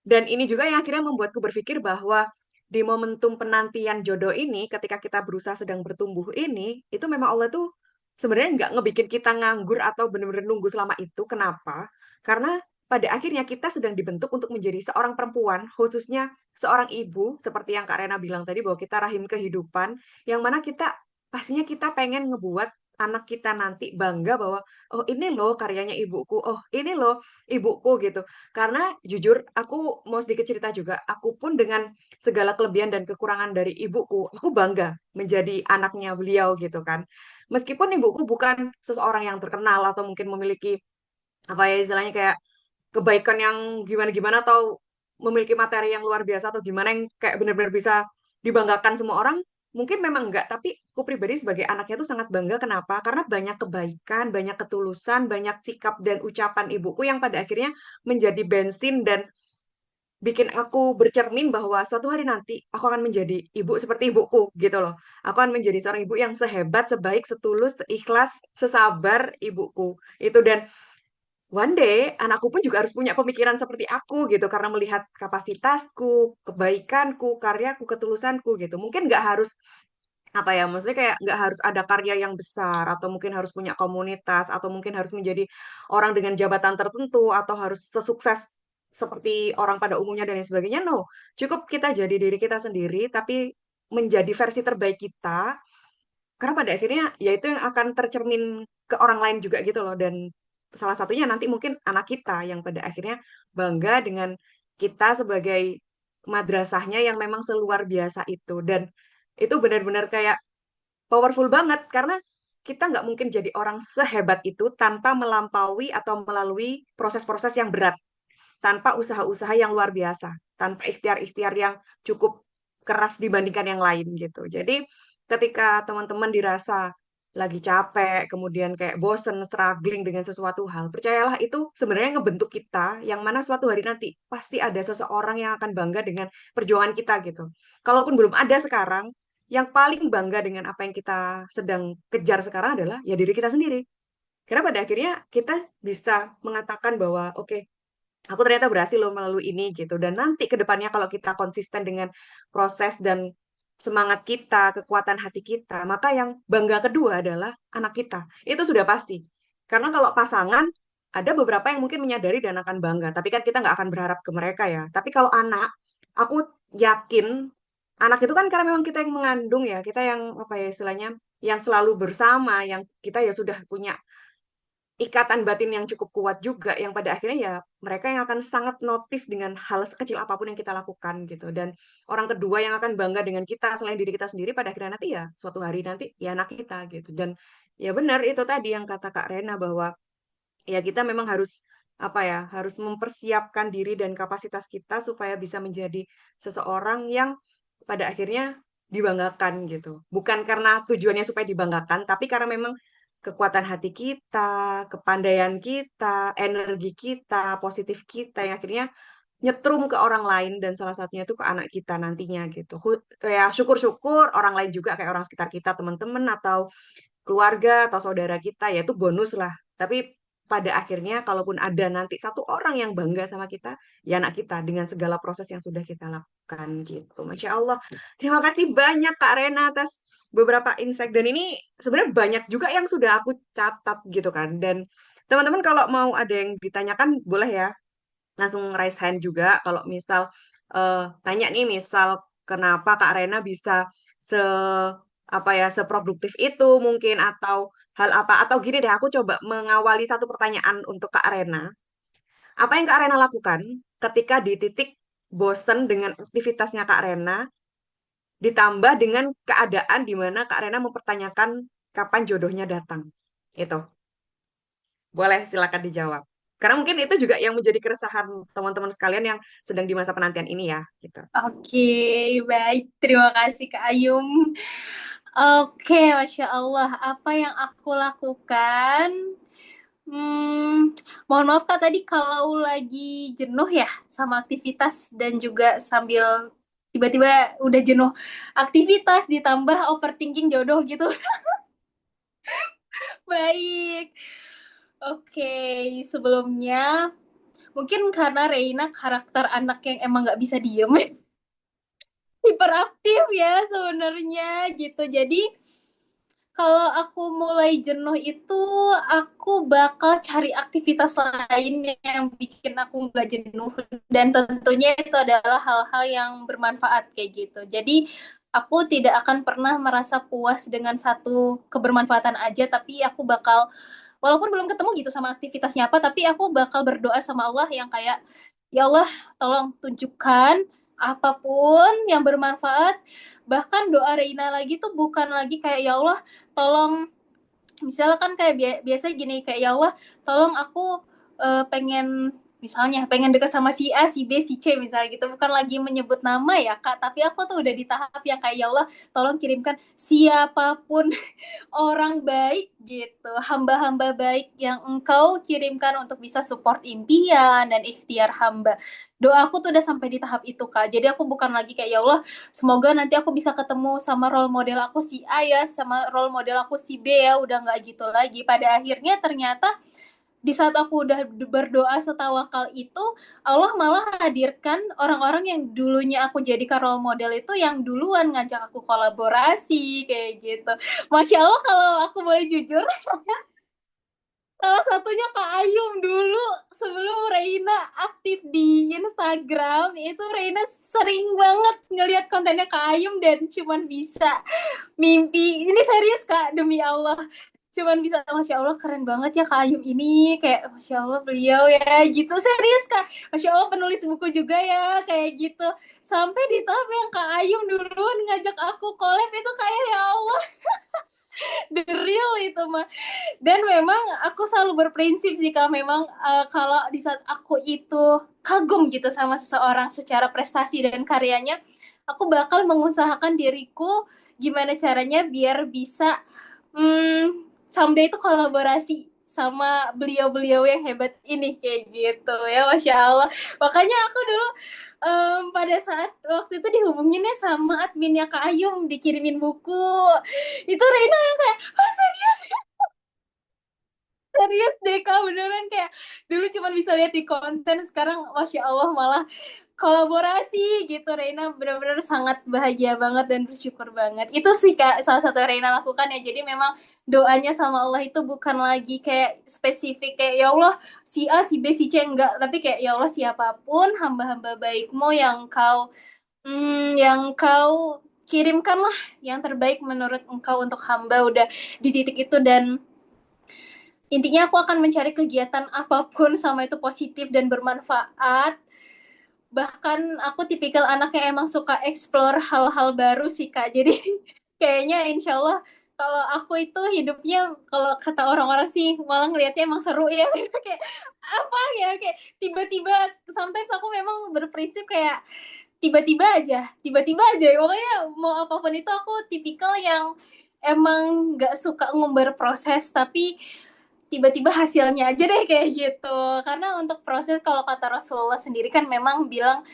dan ini juga yang akhirnya membuatku berpikir bahwa di momentum penantian jodoh ini, ketika kita berusaha sedang bertumbuh ini, itu memang Allah tuh sebenarnya nggak ngebikin kita nganggur atau bener-bener nunggu selama itu. Kenapa? Karena pada akhirnya kita sedang dibentuk untuk menjadi seorang perempuan, khususnya seorang ibu, seperti yang Kak Rena bilang tadi, bahwa kita rahim kehidupan, yang mana kita, pastinya kita pengen ngebuat anak kita nanti bangga bahwa, oh ini loh karyanya ibuku, oh ini loh ibuku gitu. Karena jujur, aku mau sedikit cerita juga. Aku pun dengan segala kelebihan dan kekurangan dari ibuku, aku bangga menjadi anaknya beliau gitu kan. Meskipun ibuku bukan seseorang yang terkenal atau mungkin memiliki apa ya istilahnya kayak kebaikan yang gimana-gimana atau memiliki materi yang luar biasa atau gimana yang kayak benar-benar bisa dibanggakan semua orang, mungkin memang enggak, tapi aku pribadi sebagai anaknya tuh sangat bangga. Kenapa? Karena banyak kebaikan, banyak ketulusan, banyak sikap dan ucapan ibuku yang pada akhirnya menjadi bensin dan bikin aku bercermin bahwa suatu hari nanti aku akan menjadi ibu seperti ibuku gitu loh. Aku akan menjadi seorang ibu yang sehebat, sebaik, setulus, seikhlas, sesabar ibuku. Itu, dan one day anakku pun juga harus punya pemikiran seperti aku gitu karena melihat kapasitasku, kebaikanku, karyaku, ketulusanku gitu. Mungkin nggak harus apa ya, maksudnya kayak nggak harus ada karya yang besar atau mungkin harus punya komunitas atau mungkin harus menjadi orang dengan jabatan tertentu atau harus sesukses seperti orang pada umumnya dan lain sebagainya. No, cukup kita jadi diri kita sendiri tapi menjadi versi terbaik kita, karena pada akhirnya ya itu yang akan tercermin ke orang lain juga gitu loh. Dan salah satunya nanti mungkin anak kita yang pada akhirnya bangga dengan kita sebagai madrasahnya yang memang seluar biasa itu. Dan itu benar-benar kayak powerful banget karena kita nggak mungkin jadi orang sehebat itu tanpa melampaui atau melalui proses-proses yang berat, tanpa usaha-usaha yang luar biasa, tanpa ikhtiar-ikhtiar yang cukup keras dibandingkan yang lain gitu. Jadi ketika teman-teman dirasa lagi capek, kemudian kayak bosen, struggling dengan sesuatu hal, percayalah itu sebenarnya ngebentuk kita, yang mana suatu hari nanti pasti ada seseorang yang akan bangga dengan perjuangan kita gitu. Kalaupun belum ada sekarang, yang paling bangga dengan apa yang kita sedang kejar sekarang adalah ya diri kita sendiri. Karena pada akhirnya kita bisa mengatakan bahwa oke, aku ternyata berhasil loh melalui ini gitu. Dan nanti ke depannya kalau kita konsisten dengan proses dan semangat kita, kekuatan hati kita, maka yang bangga kedua adalah anak kita. Itu sudah pasti. Karena kalau pasangan, ada beberapa yang mungkin menyadari dan akan bangga. Tapi kan kita nggak akan berharap ke mereka ya. Tapi kalau anak, aku yakin anak itu kan karena memang kita yang mengandung ya, kita yang apa ya istilahnya, yang selalu bersama, yang kita ya sudah punya ikatan batin yang cukup kuat juga, yang pada akhirnya ya mereka yang akan sangat notice dengan hal sekecil apapun yang kita lakukan gitu. Dan orang kedua yang akan bangga dengan kita selain diri kita sendiri pada akhirnya nanti ya suatu hari nanti ya anak kita gitu. Dan ya benar itu tadi yang kata Kak Rena bahwa ya kita memang harus apa ya, harus mempersiapkan diri dan kapasitas kita supaya bisa menjadi seseorang yang pada akhirnya dibanggakan gitu. Bukan karena tujuannya supaya dibanggakan, tapi karena memang kekuatan hati kita, kepandaian kita, energi kita, positif kita yang akhirnya nyetrum ke orang lain dan salah satunya itu ke anak kita nantinya gitu. Ya syukur-syukur orang lain juga kayak orang sekitar kita, teman-teman atau keluarga atau saudara kita ya itu bonus lah. Tapi pada akhirnya kalaupun ada nanti satu orang yang bangga sama kita, ya anak kita dengan segala proses yang sudah kita lakukan gitu. Masya Allah. Terima kasih banyak Kak Rena atas beberapa insight, dan ini sebenarnya banyak juga yang sudah aku catat gitu kan. Dan teman-teman kalau mau ada yang ditanyakan boleh ya langsung raise hand juga kalau misal tanya nih, misal kenapa Kak Rena bisa se apa ya seproduktif itu mungkin, atau hal apa, atau gini deh aku coba mengawali satu pertanyaan untuk Kak Rena. Apa yang Kak Rena lakukan ketika di titik bosen dengan aktivitasnya Kak Rena ditambah dengan keadaan di mana Kak Rena mempertanyakan kapan jodohnya datang? Itu. Boleh silakan dijawab. Karena mungkin itu juga yang menjadi keresahan teman-teman sekalian yang sedang di masa penantian ini ya, gitu. Oke, baik. Terima kasih Kak Ayum. Oke, Masya Allah. Apa yang aku lakukan? Mohon maaf Kak, tadi kalau lagi jenuh ya sama aktivitas dan juga sambil tiba-tiba udah jenuh aktivitas ditambah overthinking jodoh gitu. Baik. Oke, sebelumnya mungkin karena Reina karakter anak yang emang nggak bisa diem, hiperaktif ya sebenarnya gitu. Jadi kalau aku mulai jenuh itu, aku bakal cari aktivitas lain yang bikin aku nggak jenuh. Dan tentunya itu adalah hal-hal yang bermanfaat kayak gitu. Jadi aku tidak akan pernah merasa puas dengan satu kebermanfaatan aja, tapi aku bakal, walaupun belum ketemu gitu sama aktivitasnya apa, tapi aku bakal berdoa sama Allah yang kayak, ya Allah, tolong tunjukkan apapun yang bermanfaat. Bahkan doa Reina lagi tuh bukan lagi kayak ya Allah tolong, misalnya kan kayak biasa gini kayak ya Allah tolong aku pengen, misalnya pengen dekat sama si A, si B, si C misalnya gitu, bukan lagi menyebut nama ya Kak, tapi aku tuh udah di tahap yang kayak ya Allah tolong kirimkan siapapun orang baik gitu, hamba-hamba baik yang engkau kirimkan untuk bisa support impian dan ikhtiar hamba. Doaku tuh udah sampai di tahap itu Kak, jadi aku bukan lagi kayak ya Allah semoga nanti aku bisa ketemu sama role model aku si A ya, sama role model aku si B ya, udah nggak gitu lagi. Pada akhirnya ternyata di saat aku udah berdoa setawakal itu, Allah malah hadirkan orang-orang yang dulunya aku jadikan role model itu yang duluan ngajak aku kolaborasi kayak gitu. Masya Allah kalau aku boleh jujur, salah satunya Kak Ayum dulu sebelum Reina aktif di Instagram, itu Reina sering banget ngelihat kontennya Kak Ayum dan cuman bisa mimpi. Ini serius Kak, demi Allah. Cuman bisa, Masya Allah keren banget ya Kak Ayum ini. Kayak, Masya Allah beliau ya gitu. Serius Kak. Masya Allah penulis buku juga ya. Kayak gitu. Sampai di tahap yang Kak Ayum duluan ngajak aku collab itu kayak ya Allah. The real itu mah. Dan memang aku selalu berprinsip sih Kak. Memang kalau di saat aku itu kagum gitu sama seseorang secara prestasi dan karyanya, aku bakal mengusahakan diriku gimana caranya biar bisa someday itu kolaborasi sama beliau-beliau yang hebat ini kayak gitu ya, Masya Allah. Makanya aku dulu pada saat waktu itu dihubunginnya sama adminnya Kak Ayum, dikirimin buku. Itu Reina yang kayak, oh serius? Serius deh Kak, beneran kayak dulu cuma bisa lihat di konten, sekarang Masya Allah malah kolaborasi gitu. Reina benar-benar sangat bahagia banget dan bersyukur banget. Itu sih Kak salah satu yang Reina lakukan ya. Jadi memang doanya sama Allah itu bukan lagi kayak spesifik kayak ya Allah si A, si B, si C, enggak, tapi kayak ya Allah siapapun hamba-hamba baikmu yang kau kirimkanlah yang terbaik menurut engkau untuk hamba, udah di titik itu. Dan intinya aku akan mencari kegiatan apapun sama itu positif dan bermanfaat. Bahkan aku tipikal anak yang emang suka explore hal-hal baru sih Kak. Jadi kayaknya insya Allah kalau aku itu hidupnya, kalau kata orang-orang sih malah ngelihatnya emang seru ya. Kayak apa ya, kayak tiba-tiba sometimes aku memang berprinsip kayak tiba-tiba aja. Pokoknya mau apapun itu aku tipikal yang emang nggak suka ngumbar proses, tapi tiba-tiba hasilnya aja deh kayak gitu. Karena untuk proses, kalau kata Rasulullah sendiri kan memang bilang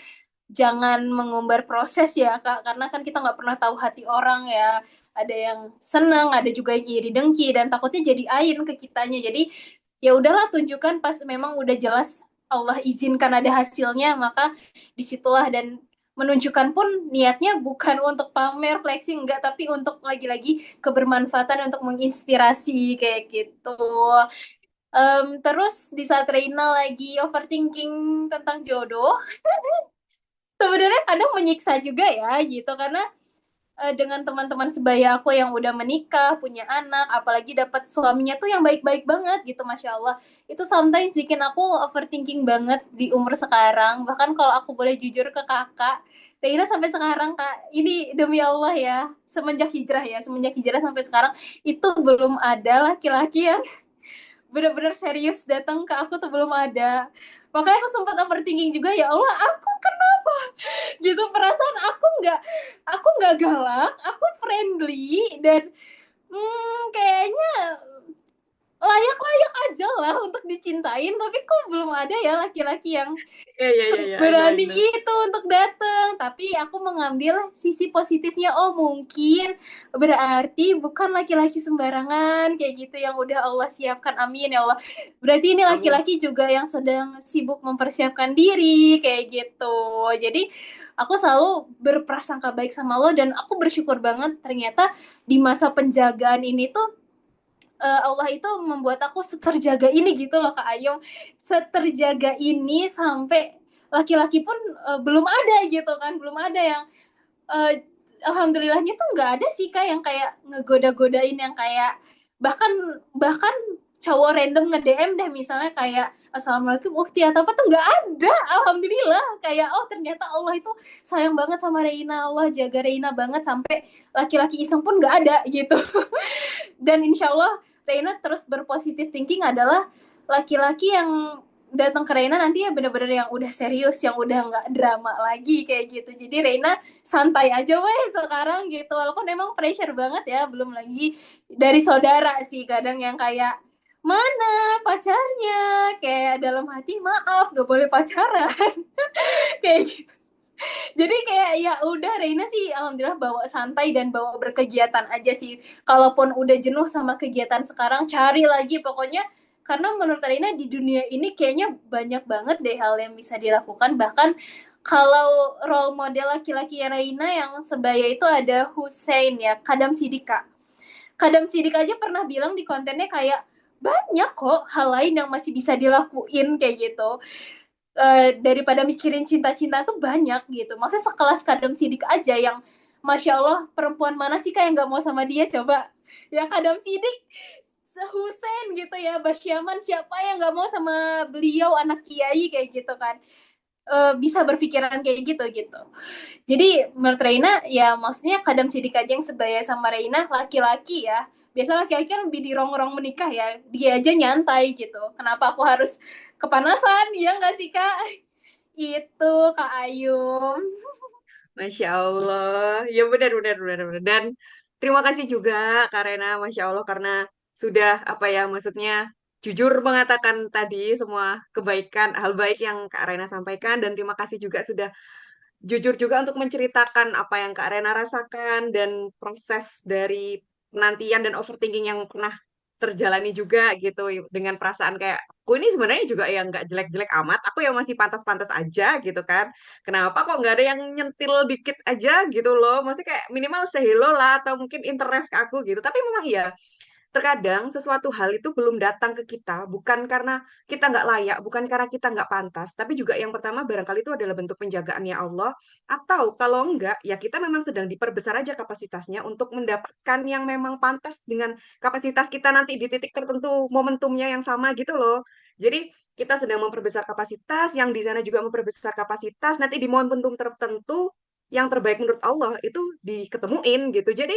jangan mengumbar proses ya Kak, karena kan kita nggak pernah tahu hati orang ya. Ada yang seneng, ada juga yang iri dengki, dan takutnya jadi ain ke kitanya. Jadi ya udahlah, tunjukkan pas memang udah jelas Allah izinkan ada hasilnya, maka disitulah. Dan menunjukkan pun niatnya bukan untuk pamer, flexing, enggak, tapi untuk lagi-lagi kebermanfaatan, untuk menginspirasi kayak gitu. Terus di saat Reina lagi overthinking tentang jodoh, sebenarnya kadang menyiksa juga ya gitu, karena dengan teman-teman sebaya aku yang udah menikah, punya anak, apalagi dapat suaminya tuh yang baik-baik banget gitu, Masya Allah. Itu sometimes bikin aku overthinking banget di umur sekarang. Bahkan kalau aku boleh jujur ke kakak, Reina sampai sekarang Kak, ini demi Allah ya, semenjak hijrah sampai sekarang, itu belum ada laki-laki yang benar-benar serius datang ke aku tuh, belum ada. Makanya aku sempat overthinking juga, ya Allah, aku kenapa gitu, perasaan aku nggak galak, aku friendly, dan kayaknya layak-layak aja lah untuk dicintain, tapi kok belum ada ya laki-laki yang Iya, iya, iya, iya. I know, I berani know. itu untuk datang. Tapi aku mengambil sisi positifnya. Oh, mungkin berarti bukan laki-laki sembarangan kayak gitu yang udah Allah siapkan. Amin ya Allah. Berarti ini Amin. laki-laki juga yang sedang sibuk mempersiapkan diri kayak gitu. Jadi aku selalu berprasangka baik sama lo, dan aku bersyukur banget ternyata di masa penjagaan ini tuh Allah itu membuat aku seterjaga ini gitu loh Kak Ayong. Seterjaga ini sampai laki-laki pun belum ada gitu kan, belum ada yang uh, alhamdulillahnya tuh nggak ada sih Kak yang kayak ngegoda-godain, yang kayak bahkan bahkan cowok random nge-DM deh misalnya kayak assalamualaikum ukti atau apa tuh nggak ada. Alhamdulillah, kayak oh ternyata Allah itu sayang banget sama Reina, Allah jaga Reina banget, sampai laki-laki iseng pun nggak ada gitu. Dan insya Allah Reina terus berpositif thinking adalah laki-laki yang datang ke Reina nanti ya bener-bener yang udah serius, yang udah nggak drama lagi kayak gitu. Jadi Reina santai aja weh sekarang gitu, walaupun emang pressure banget ya, belum lagi dari saudara sih kadang yang kayak mana pacarnya, kayak dalam hati maaf gak boleh pacaran kayak gitu. Jadi kayak ya udah Reina sih alhamdulillah bawa santai dan bawa berkegiatan aja sih. Kalaupun udah jenuh sama kegiatan sekarang, cari lagi pokoknya, karena menurut Reina di dunia ini kayaknya banyak banget deh hal yang bisa dilakukan. Bahkan kalau role model laki-laki Reina yang sebaya itu ada Hussein ya, Kadam Sidika. Kadam Sidika aja pernah bilang di kontennya kayak banyak kok hal lain yang masih bisa dilakuin kayak gitu. Daripada mikirin cinta-cinta tuh banyak gitu. Maksudnya sekelas Kadam Sidik aja yang Masya Allah, perempuan mana sih Kak yang gak mau sama dia, coba. Ya Kadam Sidik, Husein gitu ya, Basyaman, siapa yang gak mau sama beliau, anak kiai kayak gitu kan. Bisa berpikiran kayak gitu. Jadi menurut Reina ya maksudnya Kadam Sidik aja yang sebaya sama Reina, laki-laki ya. Biasa laki-laki kan lebih dirongrong menikah ya. Dia aja nyantai gitu. Kenapa aku harus kepanasan? Ya nggak sih Kak? Itu Kak Ayum. Masya Allah. Ya benar, benar, benar, benar. Dan terima kasih juga Kak Rena, Masya Allah, karena sudah, apa ya, maksudnya jujur mengatakan tadi semua kebaikan, hal baik yang Kak Rena sampaikan. Dan terima kasih juga sudah jujur juga untuk menceritakan apa yang Kak Rena rasakan dan proses dari penantian dan overthinking yang pernah terjalani juga gitu dengan perasaan kayak aku ini sebenarnya juga yang nggak jelek-jelek amat, aku yang masih pantas-pantas aja gitu kan. Kenapa kok nggak ada yang nyentil dikit aja gitu loh? Maksudnya kayak minimal say hello lah atau mungkin interest ke aku gitu. Tapi memang iya, terkadang sesuatu hal itu belum datang ke kita, bukan karena kita nggak layak, bukan karena kita nggak pantas, tapi juga yang pertama barangkali itu adalah bentuk penjagaannya Allah, atau kalau enggak, ya kita memang sedang diperbesar aja kapasitasnya untuk mendapatkan yang memang pantas dengan kapasitas kita nanti di titik tertentu, momentumnya yang sama gitu loh. Jadi kita sedang memperbesar kapasitas, yang di sana juga memperbesar kapasitas, nanti di momentum tertentu, yang terbaik menurut Allah itu diketemuin gitu. Jadi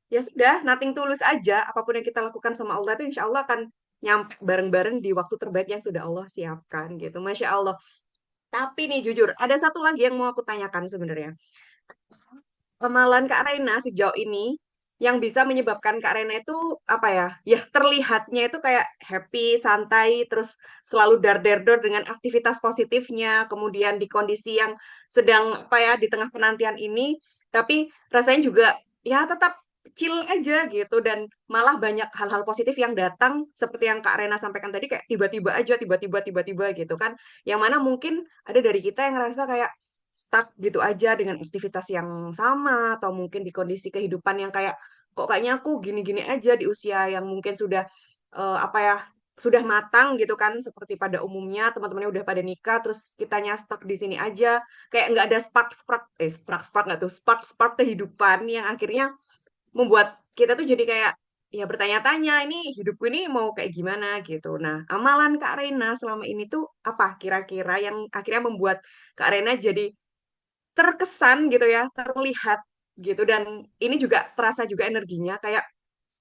ya sudah, nothing tulus aja. Apapun yang kita lakukan sama Allah itu insya Allah akan nyampe bareng-bareng di waktu terbaik yang sudah Allah siapkan gitu. Masya Allah. Tapi nih jujur, ada satu lagi yang mau aku tanyakan sebenarnya. Amalan Kak Raina sejauh ini yang bisa menyebabkan Kak Raina itu apa ya? Ya terlihatnya itu kayak happy, santai, terus selalu dar-der-dor dengan aktivitas positifnya, kemudian di kondisi yang sedang apa ya di tengah penantian ini, tapi rasanya juga ya tetap chill aja gitu dan malah banyak hal-hal positif yang datang seperti yang Kak Rena sampaikan tadi kayak tiba-tiba aja tiba-tiba gitu kan yang mana mungkin ada dari kita yang ngerasa kayak stuck gitu aja dengan aktivitas yang sama atau mungkin di kondisi kehidupan yang kayak kok kayaknya aku gini-gini aja di usia yang mungkin sudah apa ya sudah matang gitu kan seperti pada umumnya teman-temannya udah pada nikah terus kitanya stuck di sini aja kayak nggak ada spark nggak tuh spark kehidupan yang akhirnya membuat kita tuh jadi kayak ya bertanya-tanya ini hidupku ini mau kayak gimana gitu. Nah, amalan Kak Rena selama ini tuh apa kira-kira yang akhirnya membuat Kak Rena jadi terkesan gitu ya, terlihat gitu dan ini juga terasa juga energinya kayak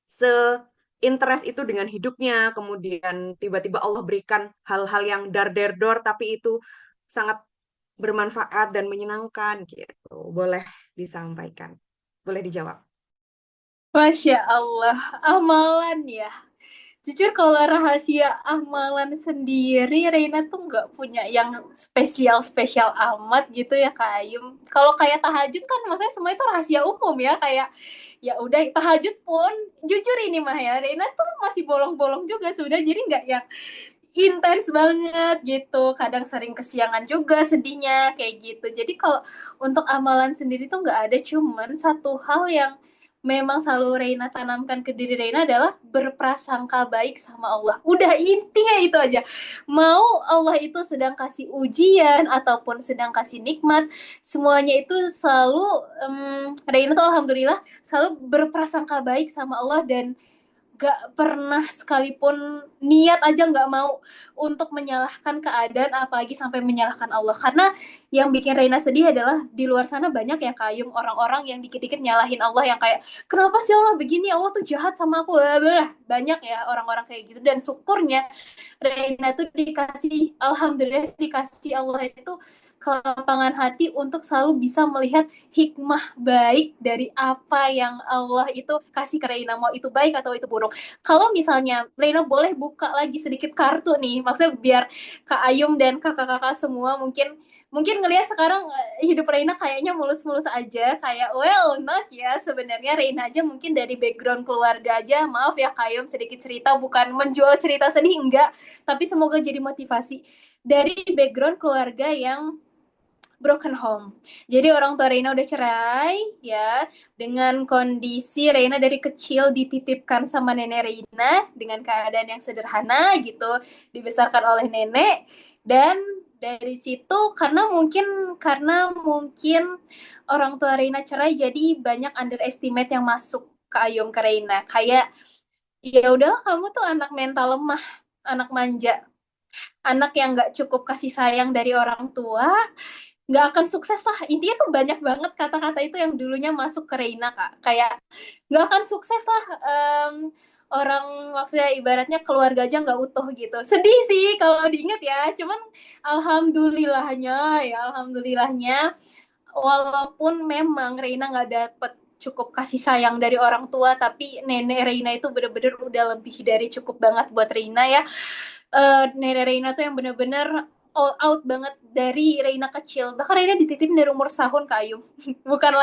se-interest itu dengan hidupnya, kemudian tiba-tiba Allah berikan hal-hal yang dar-der-dor tapi itu sangat bermanfaat dan menyenangkan gitu. Boleh disampaikan, boleh dijawab. Masya Allah, amalan ya. Jujur kalau rahasia amalan sendiri, Reina tuh nggak punya yang spesial-spesial amat gitu ya Kak Ayum. Kalau kayak tahajud kan maksudnya semua itu rahasia umum ya, kayak ya udah tahajud pun jujur ini mah ya Reina tuh masih bolong-bolong juga sebenarnya, jadi nggak yang intens banget gitu. Kadang sering kesiangan juga sedihnya kayak gitu. Jadi kalau untuk amalan sendiri tuh nggak ada, cuman satu hal yang memang selalu Reina tanamkan ke diri Reina adalah berprasangka baik sama Allah. Udah intinya itu aja. Mau Allah itu sedang kasih ujian ataupun sedang kasih nikmat, semuanya itu selalu Reina tuh alhamdulillah selalu berprasangka baik sama Allah, dan gak pernah sekalipun niat aja gak mau untuk menyalahkan keadaan, apalagi sampai menyalahkan Allah. Karena yang bikin Reina sedih adalah di luar sana banyak ya Kayum, orang-orang yang dikit-dikit nyalahin Allah, yang kayak kenapa sih Allah begini, Allah tuh jahat sama aku, banyak ya orang-orang kayak gitu. Dan syukurnya Reina tuh dikasih, alhamdulillah dikasih Allah itu kelapangan hati untuk selalu bisa melihat hikmah baik dari apa yang Allah itu kasih ke Reina, mau itu baik atau itu buruk. Kalau misalnya Reina boleh buka lagi sedikit kartu nih, maksudnya biar Kak Ayum dan kakak-kakak semua mungkin mungkin ngelihat sekarang hidup Reina kayaknya mulus-mulus aja, kayak well not ya, sebenarnya Reina aja mungkin dari background keluarga aja, maaf ya Kak Ayum sedikit cerita, bukan menjual cerita sedih enggak, tapi semoga jadi motivasi. Dari background keluarga yang broken home. Jadi orang tua Reina udah cerai ya, dengan kondisi Reina dari kecil dititipkan sama nenek Reina dengan keadaan yang sederhana gitu, dibesarkan oleh nenek. Dan dari situ karena mungkin orang tua Reina cerai, jadi banyak underestimate yang masuk ke Ayum ke Reina, kayak ya udahlah kamu tuh anak mental lemah, anak manja, anak yang nggak cukup kasih sayang dari orang tua, nggak akan sukses lah. Intinya tuh banyak banget kata-kata itu yang dulunya masuk ke Reina Kak, kayak nggak akan sukses lah, orang maksudnya ibaratnya keluarga aja nggak utuh gitu. Sedih sih kalau diingat ya, cuman alhamdulillahnya walaupun memang Reina nggak dapet cukup kasih sayang dari orang tua, tapi nenek Reina itu bener-bener udah lebih dari cukup banget buat Reina ya. Nenek Reina tuh yang bener-bener all out banget dari Reina kecil. Bahkan Reina dititipin dari umur setahun Kak Ayu. Bukan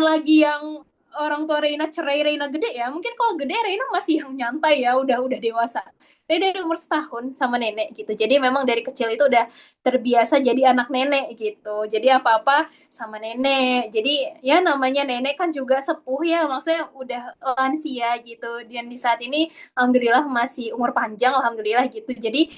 lagi yang orang tua Reina cerai Reina gede ya. Mungkin kalau gede Reina masih yang nyantai ya, udah dewasa. Reina dari umur setahun sama nenek gitu. Jadi memang dari kecil itu udah terbiasa jadi anak nenek gitu. Jadi apa-apa sama nenek. Jadi ya namanya nenek kan juga sepuh ya, maksudnya udah lansia gitu. Dan di saat ini alhamdulillah masih umur panjang, alhamdulillah gitu. Jadi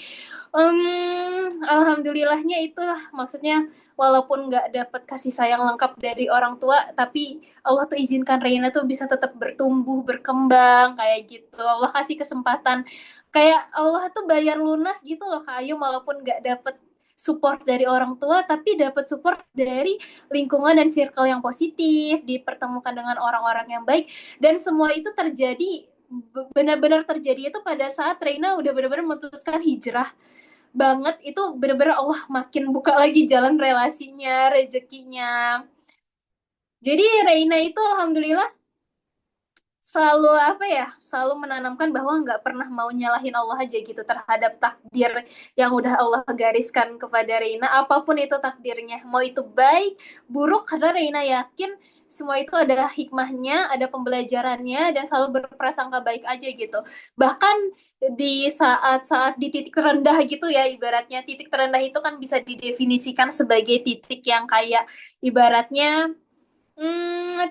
alhamdulillahnya itulah maksudnya, walaupun nggak dapat kasih sayang lengkap dari orang tua, tapi Allah tuh izinkan Reina tuh bisa tetap bertumbuh, berkembang kayak gitu. Allah kasih kesempatan, kayak Allah tuh bayar lunas gitu loh Kak Ayu, walaupun nggak dapet support dari orang tua, tapi dapat support dari lingkungan dan circle yang positif, dipertemukan dengan orang-orang yang baik, dan semua itu terjadi benar-benar terjadi itu pada saat Reina udah benar-benar memutuskan hijrah banget. Itu bener-bener Allah makin buka lagi jalan relasinya, rezekinya. Jadi Reina itu alhamdulillah selalu apa ya, selalu menanamkan bahwa nggak pernah mau nyalahin Allah aja gitu terhadap takdir yang udah Allah gariskan kepada Reina, apapun itu takdirnya, mau itu baik buruk, karena Reina yakin semua itu ada hikmahnya, ada pembelajarannya, dan selalu berprasangka baik aja gitu. Bahkan di saat-saat di titik terendah gitu ya, ibaratnya titik terendah itu kan bisa didefinisikan sebagai titik yang kayak ibaratnya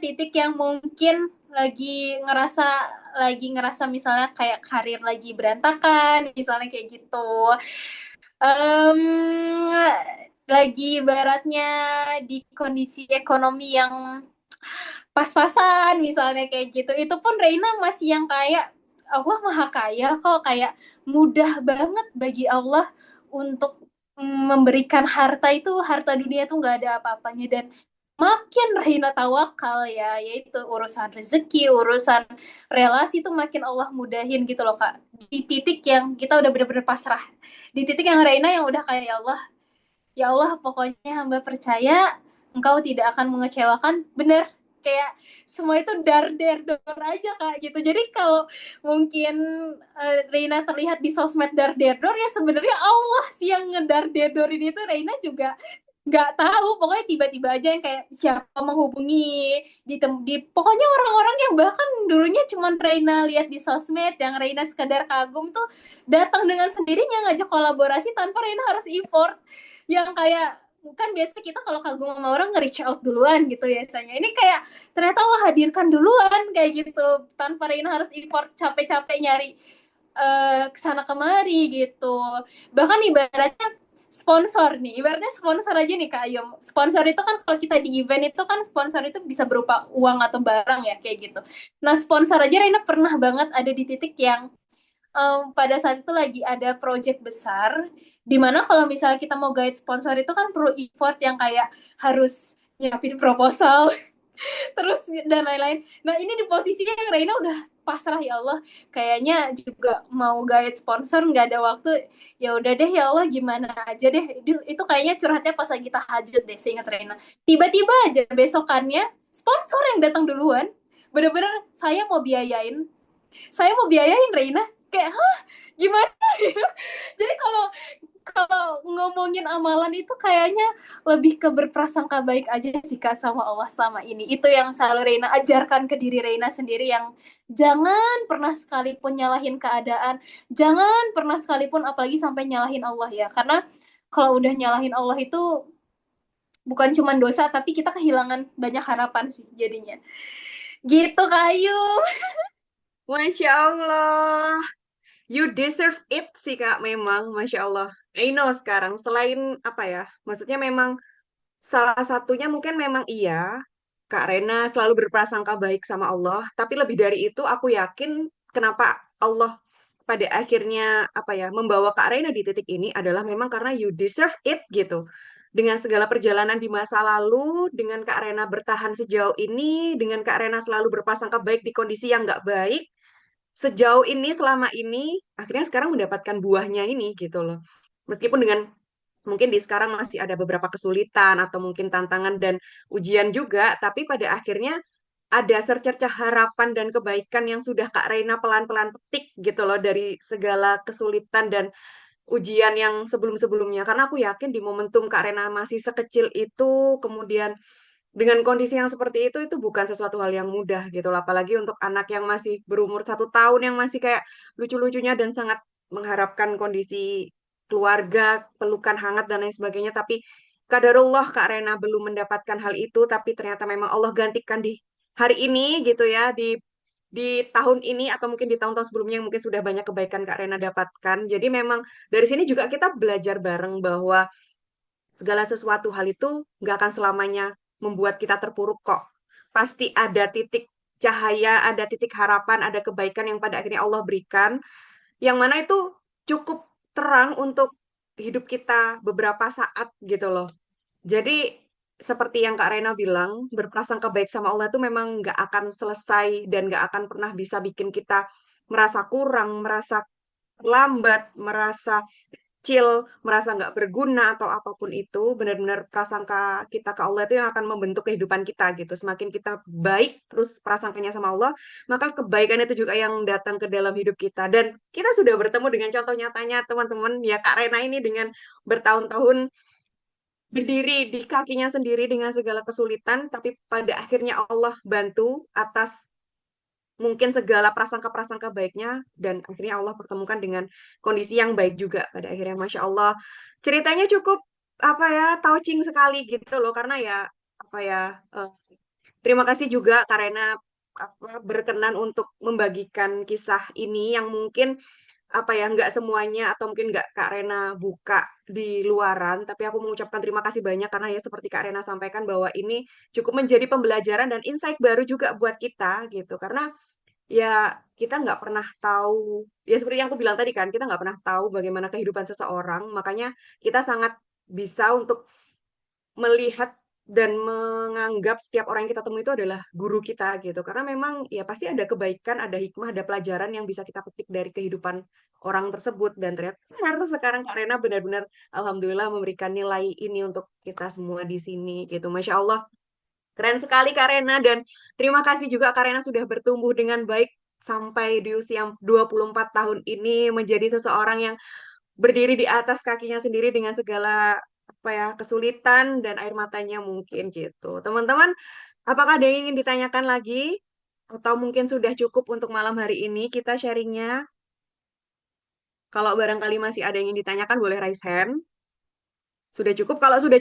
titik yang mungkin lagi ngerasa misalnya kayak karir lagi berantakan, misalnya kayak gitu. Em, Lagi baratnya di kondisi ekonomi yang pas-pasan misalnya kayak gitu. Itu pun Reina masih yang kayak Allah maha kaya kok, kayak mudah banget bagi Allah untuk memberikan harta itu, harta dunia tuh nggak ada apa-apanya. Dan makin Reina tawakal ya, yaitu urusan rezeki, urusan relasi tuh makin Allah mudahin gitu loh Kak. Di titik yang kita udah bener-bener pasrah. Di titik yang Reina yang udah kayak ya Allah pokoknya hamba percaya Engkau tidak akan mengecewakan. Bener, kayak semua itu dar der dor aja Kak gitu. Jadi kalau mungkin Reina terlihat di sosmed dar der dor, ya sebenarnya Allah sih yang ngedar der dorin itu. Reina juga nggak tahu, pokoknya tiba-tiba aja yang kayak siapa menghubungi di pokoknya orang-orang yang bahkan dulunya cuma Reina lihat di sosmed, yang Reina sekadar kagum tuh datang dengan sendirinya ngajak kolaborasi tanpa Reina harus effort. Yang kayak kan biasa kita kalau kagum sama orang nge-reach out duluan gitu biasanya, ini kayak ternyata Allah hadirkan duluan kayak gitu tanpa Reina harus effort capek-capek nyari kesana kemari gitu. Bahkan ibaratnya sponsor nih, ibaratnya sponsor aja nih Kak Ayum. Sponsor itu kan kalau kita di event itu kan sponsor itu bisa berupa uang atau barang ya kayak gitu. Nah sponsor aja Reina pernah banget ada di titik yang pada saat itu lagi ada project besar, dimana kalau misalnya kita mau guide sponsor itu kan perlu effort yang kayak harus nyiapin proposal, terus dan lain-lain. Nah ini di posisinya yang Reina udah pasrah, ya Allah kayaknya juga mau guide sponsor nggak ada waktu, ya udah deh ya Allah gimana aja deh. Itu kayaknya curhatnya pas lagi tahajud deh seingat Reina. Tiba-tiba aja besokannya sponsor yang datang duluan, bener-bener saya mau biayain Reina, kayak hah gimana. Jadi kalau kalau ngomongin amalan itu kayaknya lebih ke berprasangka baik aja sih Kak sama Allah selama ini. Itu yang selalu Reina ajarkan ke diri Reina sendiri, yang jangan pernah sekalipun nyalahin keadaan, jangan pernah sekalipun apalagi sampai nyalahin Allah ya. Karena kalau udah nyalahin Allah itu bukan cuma dosa, tapi kita kehilangan banyak harapan sih jadinya. Gitu Kak Ayu. Masya Allah. You deserve it sih Kak, memang. Masya Allah. I know sekarang, selain apa ya, maksudnya memang salah satunya mungkin memang iya, Kak Rena selalu berprasangka baik sama Allah, tapi lebih dari itu aku yakin kenapa Allah pada akhirnya apa ya membawa Kak Rena di titik ini adalah memang karena you deserve it gitu. Dengan segala perjalanan di masa lalu, dengan Kak Rena bertahan sejauh ini, dengan Kak Rena selalu berprasangka baik di kondisi yang nggak baik, sejauh ini, selama ini, akhirnya sekarang mendapatkan buahnya ini gitu loh. Meskipun dengan mungkin di sekarang masih ada beberapa kesulitan atau mungkin tantangan dan ujian juga, tapi pada akhirnya ada secercah harapan dan kebaikan yang sudah Kak Reina pelan-pelan petik gitu loh dari segala kesulitan dan ujian yang sebelum-sebelumnya. Karena aku yakin di momentum Kak Rena masih sekecil itu, kemudian dengan kondisi yang seperti itu bukan sesuatu hal yang mudah gitu loh. Apalagi untuk anak yang masih berumur 1 tahun yang masih kayak lucu-lucunya dan sangat mengharapkan kondisi keluarga, pelukan hangat dan lain sebagainya. Tapi kadarullah Kak Rena belum mendapatkan hal itu, tapi ternyata memang Allah gantikan di hari ini gitu ya, di tahun ini atau mungkin di tahun-tahun sebelumnya yang mungkin sudah banyak kebaikan Kak Rena dapatkan. Jadi memang dari sini juga kita belajar bareng bahwa segala sesuatu hal itu nggak akan selamanya membuat kita terpuruk kok. Pasti ada titik cahaya, ada titik harapan, ada kebaikan yang pada akhirnya Allah berikan, yang mana itu cukup terang untuk hidup kita beberapa saat gitu loh. Jadi seperti yang Kak Rena bilang, berprasangka baik sama Allah itu memang nggak akan selesai dan nggak akan pernah bisa bikin kita merasa kurang, merasa lambat, merasa kecil, merasa nggak berguna atau apapun itu. Benar-benar prasangka kita ke Allah itu yang akan membentuk kehidupan kita gitu. Semakin kita baik terus prasangkanya sama Allah, maka kebaikan itu juga yang datang ke dalam hidup kita. Dan kita sudah bertemu dengan contoh nyatanya teman-teman, ya Kak Rena ini dengan bertahun-tahun berdiri di kakinya sendiri dengan segala kesulitan, tapi pada akhirnya Allah bantu atas mungkin segala prasangka-prasangka baiknya, dan akhirnya Allah pertemukan dengan kondisi yang baik juga pada akhirnya. Masya Allah, ceritanya cukup apa ya, touching sekali gitu loh, karena ya apa ya, terima kasih juga karena apa, berkenan untuk membagikan kisah ini yang mungkin apa ya nggak semuanya atau mungkin nggak Kak Rena buka di luaran, tapi aku mengucapkan terima kasih banyak karena ya seperti Kak Rena sampaikan bahwa ini cukup menjadi pembelajaran dan insight baru juga buat kita gitu, karena ya kita nggak pernah tahu, ya seperti yang aku bilang tadi kan, kita nggak pernah tahu bagaimana kehidupan seseorang, makanya kita sangat bisa untuk melihat dan menganggap setiap orang yang kita temui itu adalah guru kita gitu. Karena memang ya pasti ada kebaikan, ada hikmah, ada pelajaran yang bisa kita petik dari kehidupan orang tersebut. Dan ternyata benar sekarang Kak Rena benar-benar alhamdulillah memberikan nilai ini untuk kita semua di sini gitu. Masya Allah. Keren sekali Kak Rena, dan terima kasih juga Kak Rena sudah bertumbuh dengan baik sampai di usia 24 tahun ini menjadi seseorang yang berdiri di atas kakinya sendiri dengan segala apa ya kesulitan dan air matanya mungkin gitu. Teman-teman, apakah ada yang ingin ditanyakan lagi? Atau mungkin sudah cukup untuk malam hari ini kita sharingnya? Kalau barangkali masih ada yang ingin ditanyakan, boleh raise hand. Sudah cukup. Kalau sudah